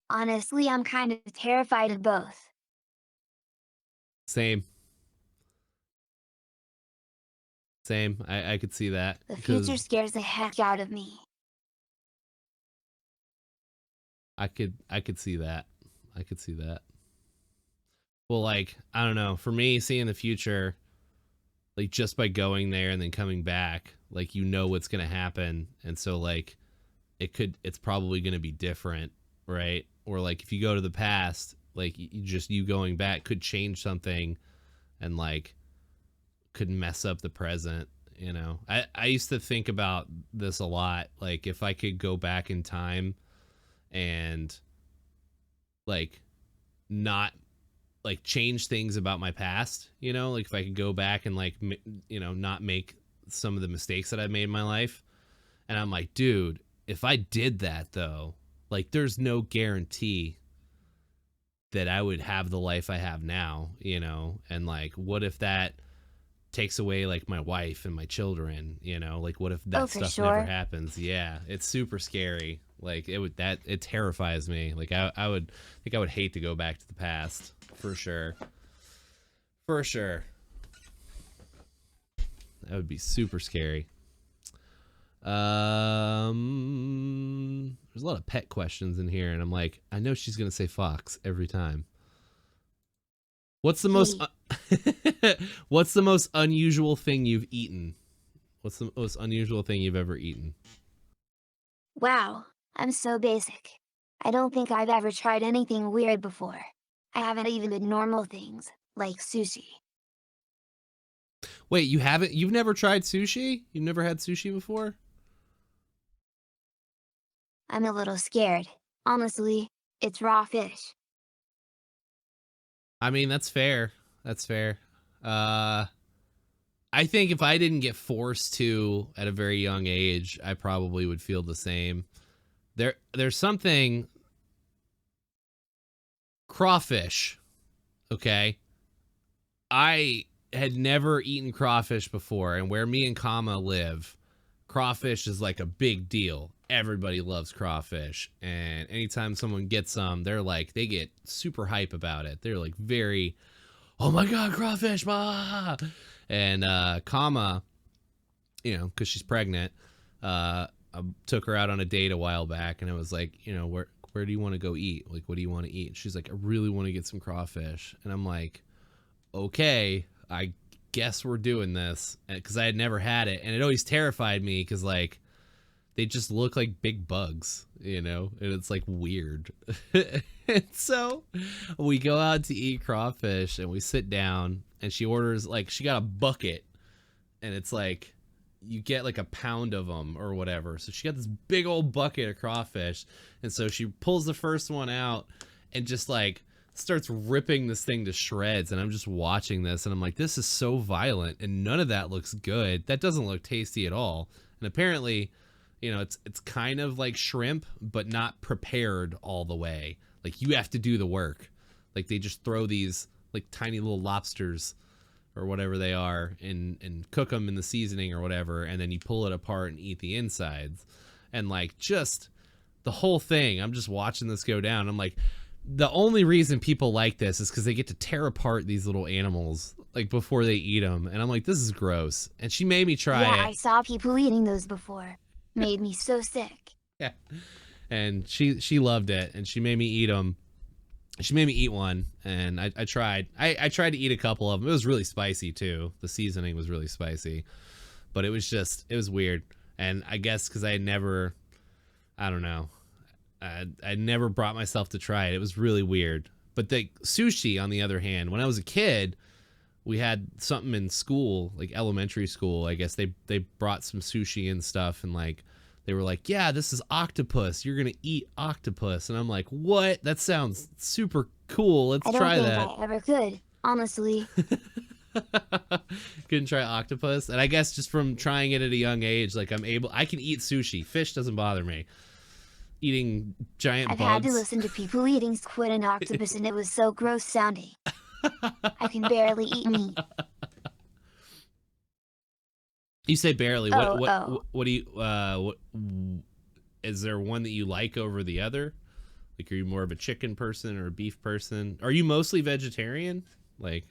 Honestly, I'm kind of terrified of both. Same. Same. I could see that. The future scares the heck out of me. I could see that. I could see that. Well, like, I don't know. For me, seeing the future, like just by going there and then coming back, like you know what's gonna happen, and so like it's probably gonna be different, right? Or like if you go to the past, like you going back could change something, and like could mess up the present. You know, I used to think about this a lot. Like if I could go back in time and like not like change things about my past, you know, like if I could go back and like you know, not make some of the mistakes that I've made in my life. And I'm like, dude, if I did that though, like there's no guarantee that I would have the life I have now, you know. And like what if that takes away like my wife and my children, you know, like what if that stuff never happens? Yeah, it's super scary. Like it terrifies me. Like I would think I would hate to go back to the past for sure. For sure. That would be super scary. There's a lot of pet questions in here, and I'm like, I know she's gonna say fox every time. What's the most what's the most unusual thing you've eaten? What's the most unusual thing you've ever eaten? Wow, I'm so basic. I don't think I've ever tried anything weird before. I haven't even did normal things, like sushi. Wait, you've never tried sushi? You've never had sushi before? I'm a little scared. Honestly, it's raw fish. I mean, that's fair. That's fair. I think if I didn't get forced to at a very young age, I probably would feel the same. There's something crawfish, okay? I had never eaten crawfish before, and where me and Kama live, crawfish is like a big deal. Everybody loves crawfish, and anytime someone gets some, they get super hype about it. They're like very, oh my god, crawfish, bah! And Kama, you know, because she's pregnant, I took her out on a date a while back, and I was like, you know, where do you want to go eat? Like, what do you want to eat? And she's like, I really want to get some crawfish. And I'm like, okay, I guess we're doing this, because I had never had it, and it always terrified me because like they just look like big bugs, you know, and it's like weird. And so we go out to eat crawfish, and we sit down, and she orders, like, she got a bucket, and it's like you get like a pound of them or whatever. So she got this big old bucket of crawfish, and so she pulls the first one out and just like starts ripping this thing to shreds, and I'm just watching this, and I'm like, this is so violent, and none of that looks good. That doesn't look tasty at all. And apparently, you know, it's kind of like shrimp, but not prepared all the way. Like, you have to do the work. Like, they just throw these like tiny little lobsters or whatever they are and cook them in the seasoning or whatever, and then you pull it apart and eat the insides. And like, just the whole thing, I'm just watching this go down. I'm like, the only reason people like this is because they get to tear apart these little animals like before they eat them, and I'm like, this is gross. And she made me try it. Yeah, I saw people eating those before. Made me so sick. Yeah, and she loved it, and she made me eat them. She made me eat one, and I tried. I tried to eat a couple of them. It was really spicy too. The seasoning was really spicy, but it was weird. And I guess because I had never, I don't know, I never brought myself to try it. It was really weird. But the sushi, on the other hand, when I was a kid, we had something in school, like elementary school. I guess they brought some sushi and stuff, and like they were like, yeah, this is octopus. You're gonna eat octopus. And I'm like, what? That sounds super cool. Let's try that. I don't think I ever could, honestly. Couldn't try octopus. And I guess just from trying it at a young age, like I can eat sushi. Fish doesn't bother me. Eating giant I've bugs. had to listen to people eating squid and octopus, and it was so gross sounding. I can barely eat meat. You say barely. Oh. What do you what is there one that you like over the other? Like, are you more of a chicken person or a beef person? Are you mostly vegetarian? Like,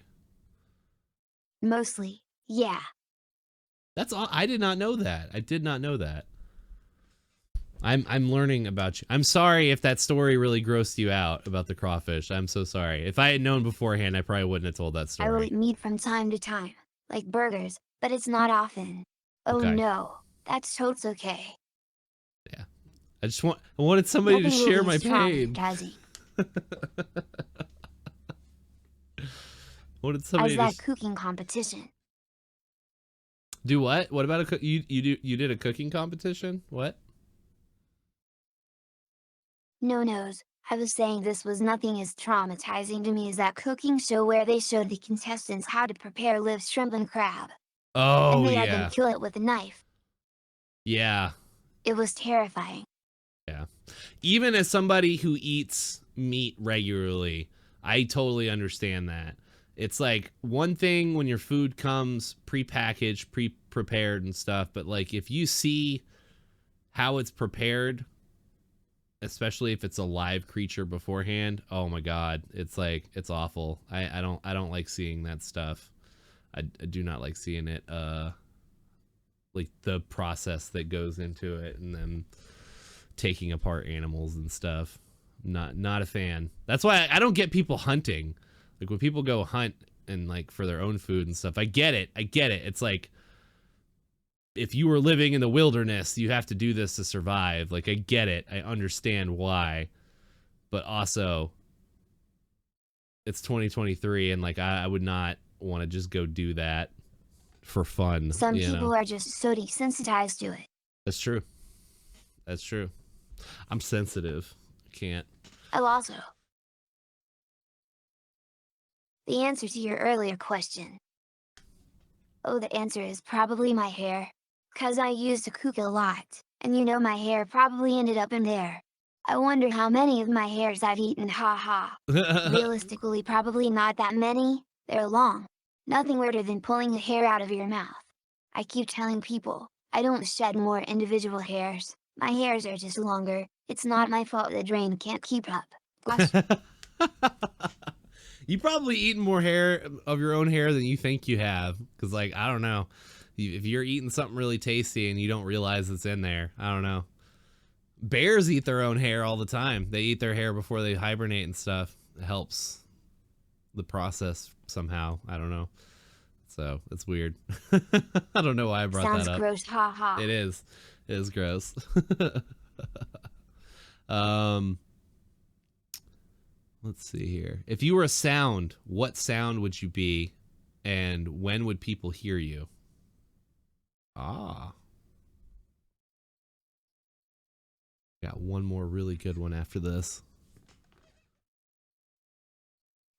Mostly, yeah. that's all. I did not know that. I did not know that. I'm learning about you. I'm sorry if that story really grossed you out about the crawfish. I'm so sorry. If I had known beforehand, I probably wouldn't have told that story. I will eat meat from time to time, like burgers, but it's not often. Oh Okay. no, that's totes okay. Yeah. I wanted somebody to share my pain. Wanted somebody How's that cooking competition? Do what? What about you did a cooking competition? What? No knows. I was saying this was nothing as traumatizing to me as that cooking show where they showed the contestants how to prepare live shrimp and crab. Oh, and they yeah. had them kill it with a knife. Yeah. It was terrifying. Yeah. Even as somebody who eats meat regularly, I totally understand that. It's like one thing when your food comes pre-packaged, pre-prepared and stuff, but like if you see how it's prepared, especially if it's a live creature beforehand, oh my god, it's like, it's awful. I don't like seeing that stuff. I do not like seeing it, like the process that goes into it, and then taking apart animals and stuff. Not a fan. That's why I don't get people hunting. Like when people go hunt and like for their own food and stuff, I get it. It's like, if you were living in the wilderness, you have to do this to survive. Like, I get it. I understand why. But also, it's 2023, and like I would not want to just go do that for fun. Some people are just so desensitized to it. That's true. That's true. I'm sensitive. I can't. I'll also. The answer to your earlier question. Oh, the answer is probably my hair. 'Cause I used to cook a lot, and you know my hair probably ended up in there. I wonder how many of my hairs I've eaten, haha. Realistically, probably not that many. They're long. Nothing weirder than pulling a hair out of your mouth. I keep telling people, I don't shed more individual hairs. My hairs are just longer. It's not my fault the drain can't keep up. You probably eaten more hair of your own hair than you think you have. Because, like, I don't know. If you're eating something really tasty and you don't realize it's in there, I don't know. Bears eat their own hair all the time. They eat their hair before they hibernate and stuff. It helps the process somehow. I don't know. So it's weird. I don't know why I brought Sounds that up. gross, haha. It is. It is gross. Let's see here. If you were a sound, what sound would you be, and when would people hear you? Ah. Got one more really good one after this.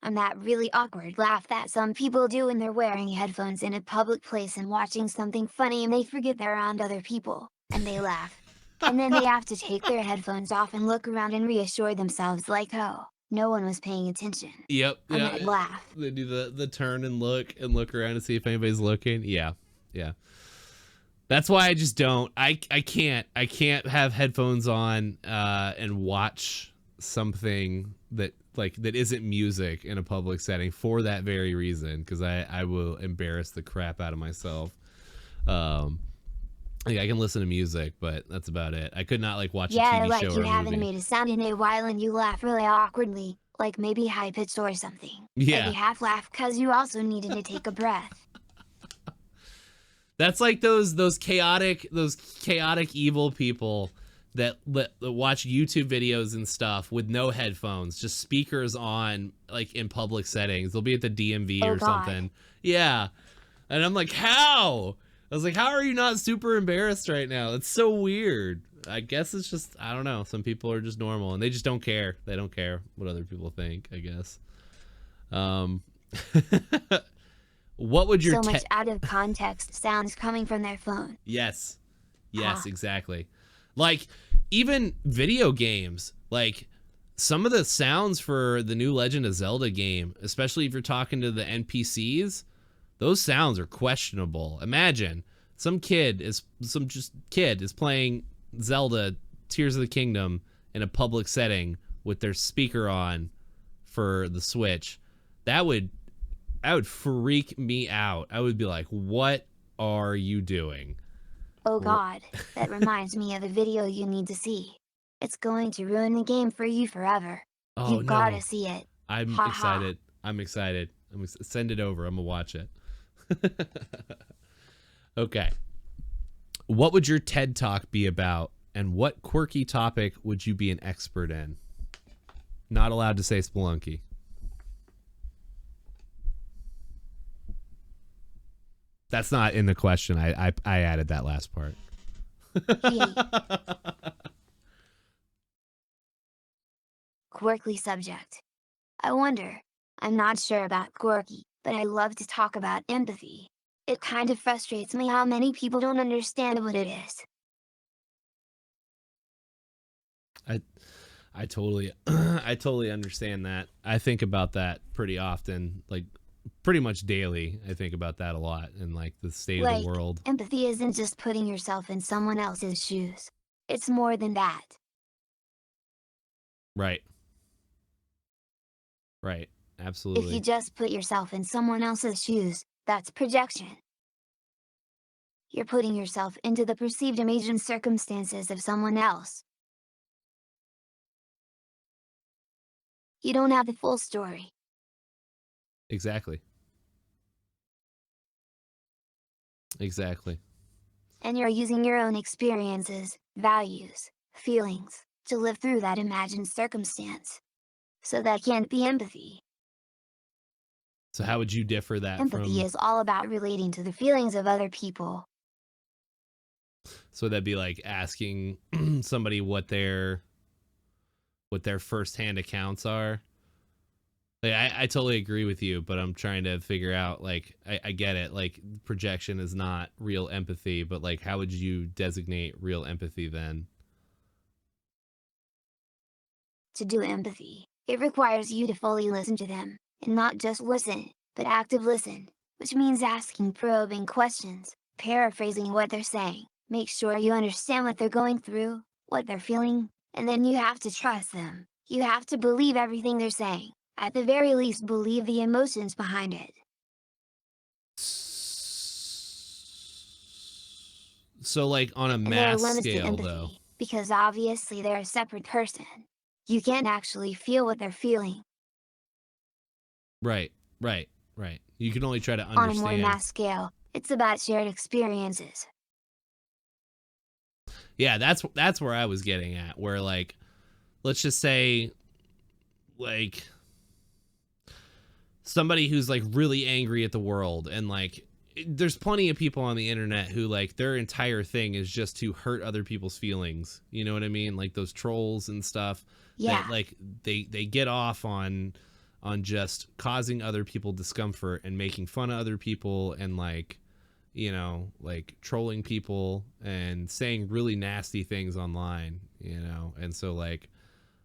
I'm that really awkward laugh that some people do when they're wearing headphones in a public place and watching something funny and they forget they're around other people, and they laugh. And then they have to take their headphones off and look around and reassure themselves like, oh, no one was paying attention. Yep. I'm Yeah. that laugh. They do the turn and look around and see if anybody's looking. Yeah. Yeah. That's why I just don't. I can't have headphones on and watch something that isn't music in a public setting for that very reason, because I will embarrass the crap out of myself. I can listen to music, but that's about it. I could not watch a TV like show you or a haven't movie. made a sound in a while and you laugh really awkwardly, like maybe high pitched or something. Yeah. But you half laugh because you also needed to take a breath. That's like those chaotic evil people that watch YouTube videos and stuff with no headphones, just speakers on, in public settings. They'll be at the DMV or something. Yeah. And I'm like, how? I was like, how are you not super embarrassed right now? It's so weird. I guess it's just, I don't know. Some people are just normal and they just don't care. They don't care what other people think, I guess. What would your so much out of context sounds coming from their phone. Yes, exactly. Even video games, some of the sounds for the new Legend of Zelda game, especially if you're talking to the NPCs, those sounds are questionable. Imagine some kid is playing Zelda Tears of the Kingdom in a public setting with their speaker on for the Switch. That would freak me out. I would be like, what are you doing? Oh god, that reminds me of a video you need to see. It's going to ruin the game for you forever. Oh, You've gotta see it. I'm excited. I'm excited. Send it over. I'm gonna watch it. Okay. What would your TED Talk be about, and what quirky topic would you be an expert in? Not allowed to say Spelunky. That's not in the question. I added that last part. Quirky subject. I wonder. I'm not sure about quirky, but I love to talk about empathy. It kind of frustrates me how many people don't understand what it is. I totally I totally understand that. I think about that pretty often, pretty much daily. I think about that a lot in the state of the world. Empathy isn't just putting yourself in someone else's shoes. It's more than that. Right. Right. Absolutely. If you just put yourself in someone else's shoes, that's projection. You're putting yourself into the perceived image and circumstances of someone else. You don't have the full story. Exactly. Exactly. And you're using your own experiences, values, feelings, to live through that imagined circumstance. So that can't be empathy. So how would you differ that Empathy is all about relating to the feelings of other people. So that'd be like asking somebody what their firsthand accounts are. I totally agree with you, but I'm trying to figure out, I get it. Projection is not real empathy, but how would you designate real empathy then? To do empathy, it requires you to fully listen to them, and not just listen, but active listen, which means asking probing questions, paraphrasing what they're saying, make sure you understand what they're going through, what they're feeling, and then you have to trust them. You have to believe everything they're saying. At the very least, believe the emotions behind it. So like on a And there are mass limits to scale though. empathy, because obviously they're a separate person. You can't actually feel what they're feeling. Right, right, right. You can only try to On a more understand. mass scale, it's about shared experiences. Yeah, that's where I was getting at. Where like, let's just say, like, somebody who's like really angry at the world, and like, there's plenty of people on the internet who like their entire thing is just to hurt other people's feelings. You know what I mean? Like those trolls and stuff that Yeah, like they get off on just causing other people discomfort and making fun of other people, and like, you know, like trolling people and saying really nasty things online, you know. And so like,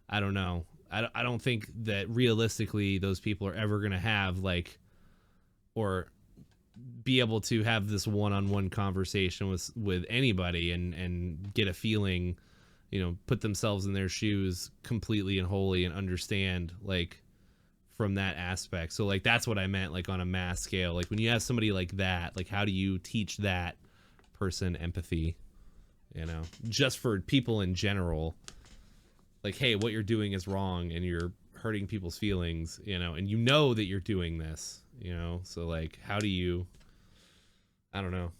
I don't know, I don't think that realistically those people are ever gonna have like, or be able to have this one-on-one conversation with anybody and get a feeling, you know, put themselves in their shoes completely and wholly and understand like from that aspect. So like that's what I meant, like on a mass scale. Like when you have somebody like that, like how do you teach that person empathy, you know, just for people in general? Like, hey, what you're doing is wrong and you're hurting people's feelings, you know, and you know that you're doing this, you know. So like how do you, I don't know.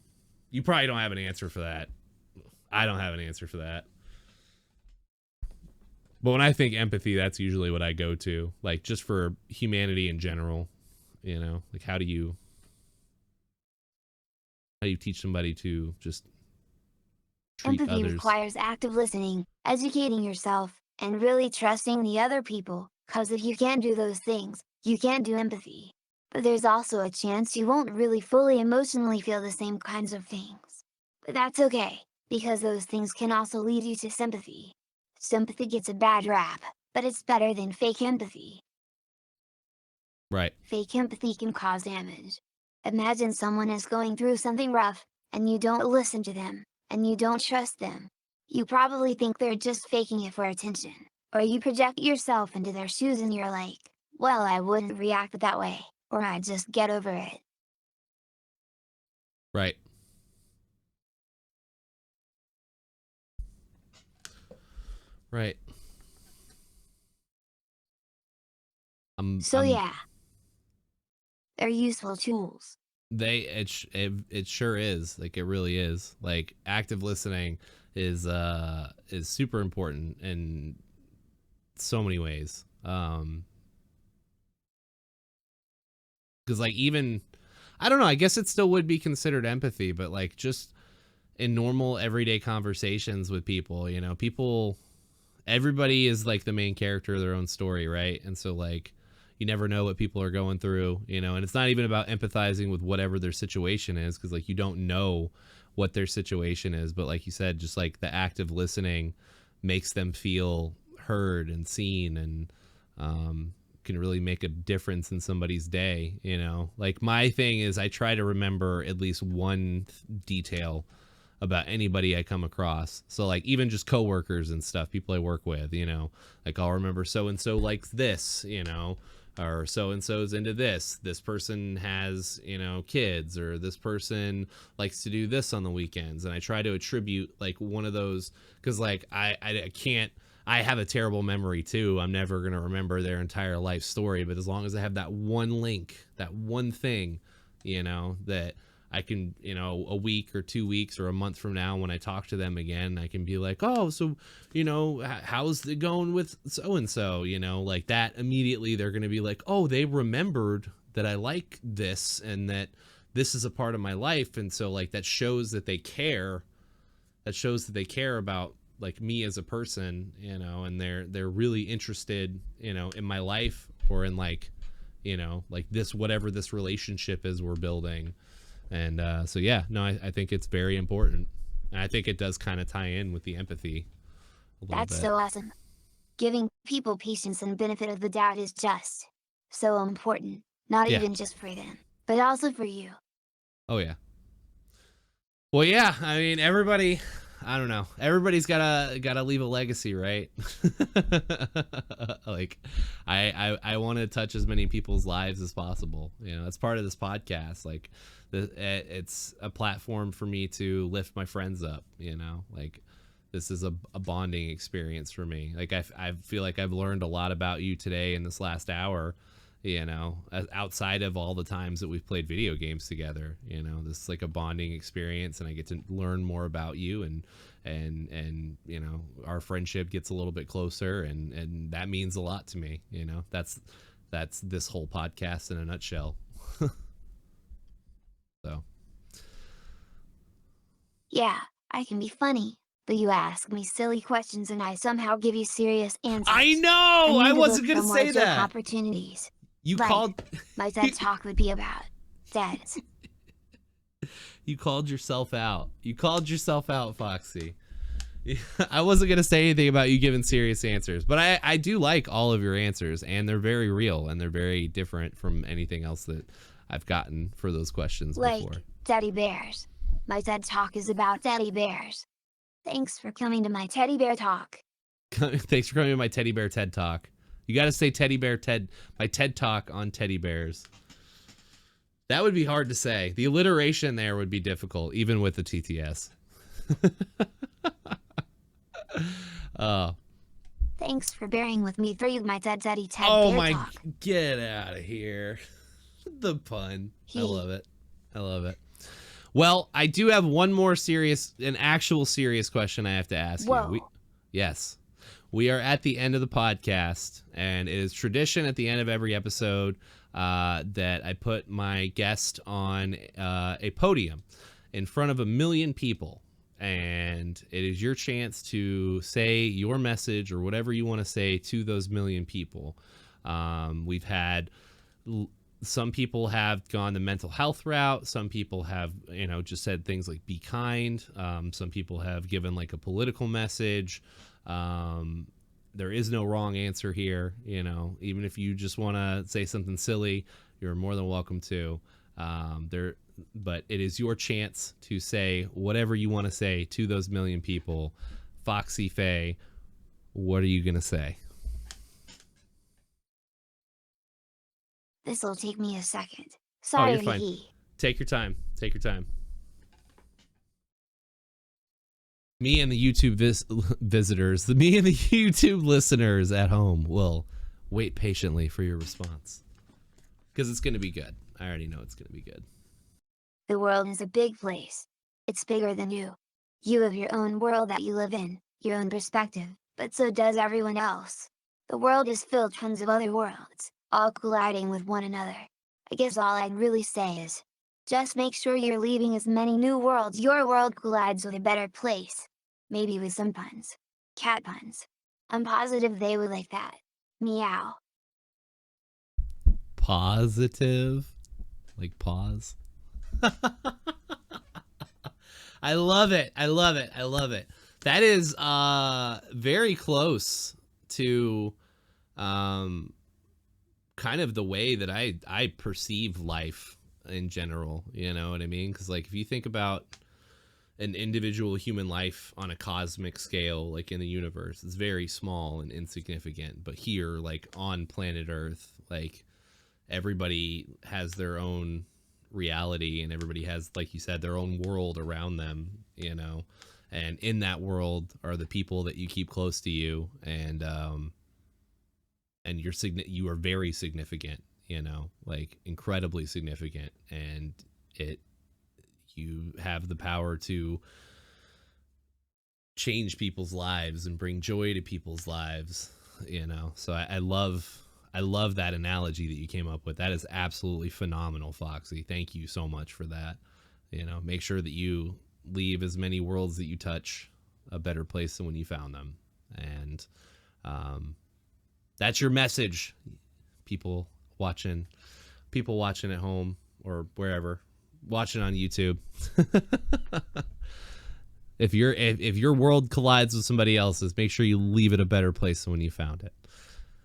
You probably don't have an answer for that. I don't have an answer for that. But when I think empathy, that's usually what I go to, like just for humanity in general, you know, like how do you teach somebody to just treat empathy others? requires active listening, educating yourself, and really trusting the other people, cause if you can't do those things, you can't do empathy. But there's also a chance you won't really fully emotionally feel the same kinds of things. But that's okay, because those things can also lead you to sympathy. Sympathy gets a bad rap, but it's better than fake empathy. Right. Fake empathy can cause damage. Imagine someone is going through something rough, and you don't listen to them, and you don't trust them. You probably think they're just faking it for attention, or you project yourself into their shoes and you're like, well, I wouldn't react that way, or I'd just get over it. Right. Right. So I'm yeah, they're useful tools. it sure is. Like it really is. Like active listening is super important in so many ways. Cuz like even, I don't know, I guess it still would be considered empathy, but like just in normal everyday conversations with people, you know, people, everybody is like the main character of their own story, right? And so like you never know what people are going through, you know, and it's not even about empathizing with whatever their situation is, because like you don't know what their situation is. But like you said, just like the act of listening makes them feel heard and seen, and can really make a difference in somebody's day, you know. Like my thing is I try to remember at least one detail about anybody I come across. So like even just coworkers and stuff, people I work with, you know, like I'll remember so and so likes this, you know, or so and so's into this. This person has, you know, kids, or this person likes to do this on the weekends. And I try to attribute like one of those, because like I can't. I have a terrible memory too. I'm never gonna remember their entire life story, but as long as I have that one link, that one thing, you know, that I can, you know, a week or 2 weeks or a month from now when I talk to them again, I can be like, oh, so, you know, how's it going with so and so, you know, like that. Immediately they're going to be like, oh, they remembered that I like this and that this is a part of my life. And so like that shows that they care. That shows that they care about like me as a person, you know, and they're really interested, you know, in my life, or in like, you know, like this, whatever this relationship is we're building. And so yeah, no, I think it's very important, and I think it does kind of tie in with the empathy a little That's bit. so awesome. Giving people patience and benefit of the doubt is just so important, not Yeah. even just for them, but also for you. Oh yeah. Well, yeah. I mean, everybody. I don't know. Everybody's gotta leave a legacy, right? Like, I want to touch as many people's lives as possible. You know, that's part of this podcast. Like, it's a platform for me to lift my friends up. You know, like, this is a bonding experience for me. Like, I feel like I've learned a lot about you today in this last hour. You know, outside of all the times that we've played video games together. You know, this is like a bonding experience, and I get to learn more about you, and you know, our friendship gets a little bit closer, and that means a lot to me. You know, that's this whole podcast in a nutshell. So Yeah, I can be funny, but you ask me silly questions and I somehow give you serious answers. I know, I need to wasn't look gonna for more say joke that. opportunities. You Like, called my TED Talk would be about dads. you called yourself out. You called yourself out, Foxy. I wasn't going to say anything about you giving serious answers, but I do like all of your answers, and they're very real, and they're very different from anything else that I've gotten for those questions Like, before. teddy bears. My TED Talk is about teddy bears. Thanks for coming to my teddy bear talk. Thanks for coming to my teddy bear TED Talk. You got to say teddy bear TED, my TED Talk on teddy bears. That would be hard to say. The alliteration there would be difficult, even with the TTS. Thanks for bearing with me through my TED Bear my, Talk. Get out of here. The pun. I love it. I love it. Well, I do have one more an actual serious question I have to ask you. Yes. We are at the end of the podcast, and it is tradition at the end of every episode that I put my guest on a podium in front of 1 million people, and it is your chance to say your message or whatever you want to say to those 1 million people. We've had some people have gone the mental health route. Some people have, you know, just said things like be kind. Some people have given like a political message. There is no wrong answer here. You know, even if you just want to say something silly, you're more than welcome to. But it is your chance to say whatever you want to say to those 1 million people. Foxiefaye, what are you going to say? This'll take me a second. Sorry, you're fine. Take your time. Take your time. Me and the YouTube visitors, me and the YouTube listeners at home will wait patiently for your response. Because it's going to be good. I already know it's going to be good. The world is a big place. It's bigger than you. You have your own world that you live in, your own perspective, but so does everyone else. The world is filled with tons of other worlds, all colliding with one another. I guess all I'd really say is, just make sure you're leaving as many new worlds your world collides with a better place. Maybe with some puns. Cat puns. I'm positive they would like that. Meow. Positive? Like pause? I love it. I love it. I love it. That is very close to kind of the way that I perceive life in general. You know what I mean? Because like if you think about an individual human life on a cosmic scale, like in the universe, it's very small and insignificant. But here, like on planet Earth, like everybody has their own reality, and everybody has, like you said, their own world around them, you know, and in that world are the people that you keep close to you, and you are very significant, you know, like incredibly significant, and you have the power to change people's lives and bring joy to people's lives, you know. So I love that analogy that you came up with. That is absolutely phenomenal, Foxy. Thank you so much for that. You know, make sure that you leave as many worlds that you touch a better place than when you found them. And that's your message, people watching at home or wherever, watching on YouTube. If your world collides with somebody else's, make sure you leave it a better place than when you found it.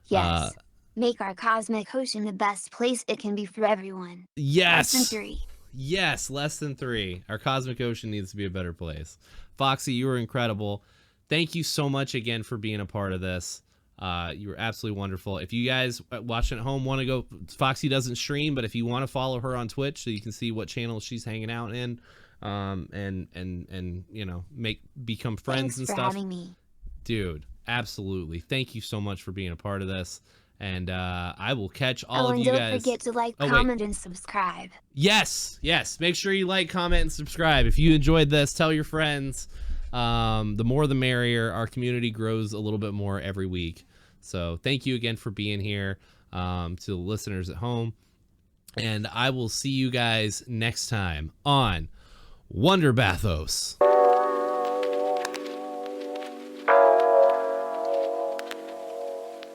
Yes. Make our cosmic ocean the best place it can be for everyone. Yes. Century. Yes, less than 3. Our cosmic ocean needs to be a better place. Foxy, you were incredible. Thank you so much again for being a part of this. You were absolutely wonderful. If you guys watching at home want to go, Foxy doesn't stream, but if you want to follow her on Twitch so you can see what channel she's hanging out in, and you know, become friends Thanks and for stuff. having me. Dude, absolutely. Thank you so much for being a part of this. And I will catch all Oh, of and you don't guys. forget to like, Oh, wait. comment, and subscribe. Yes. Make sure you like, comment, and subscribe. If you enjoyed this, tell your friends. The more the merrier. Our community grows a little bit more every week. So thank you again for being here, to the listeners at home. And I will see you guys next time on Wonder Bathos.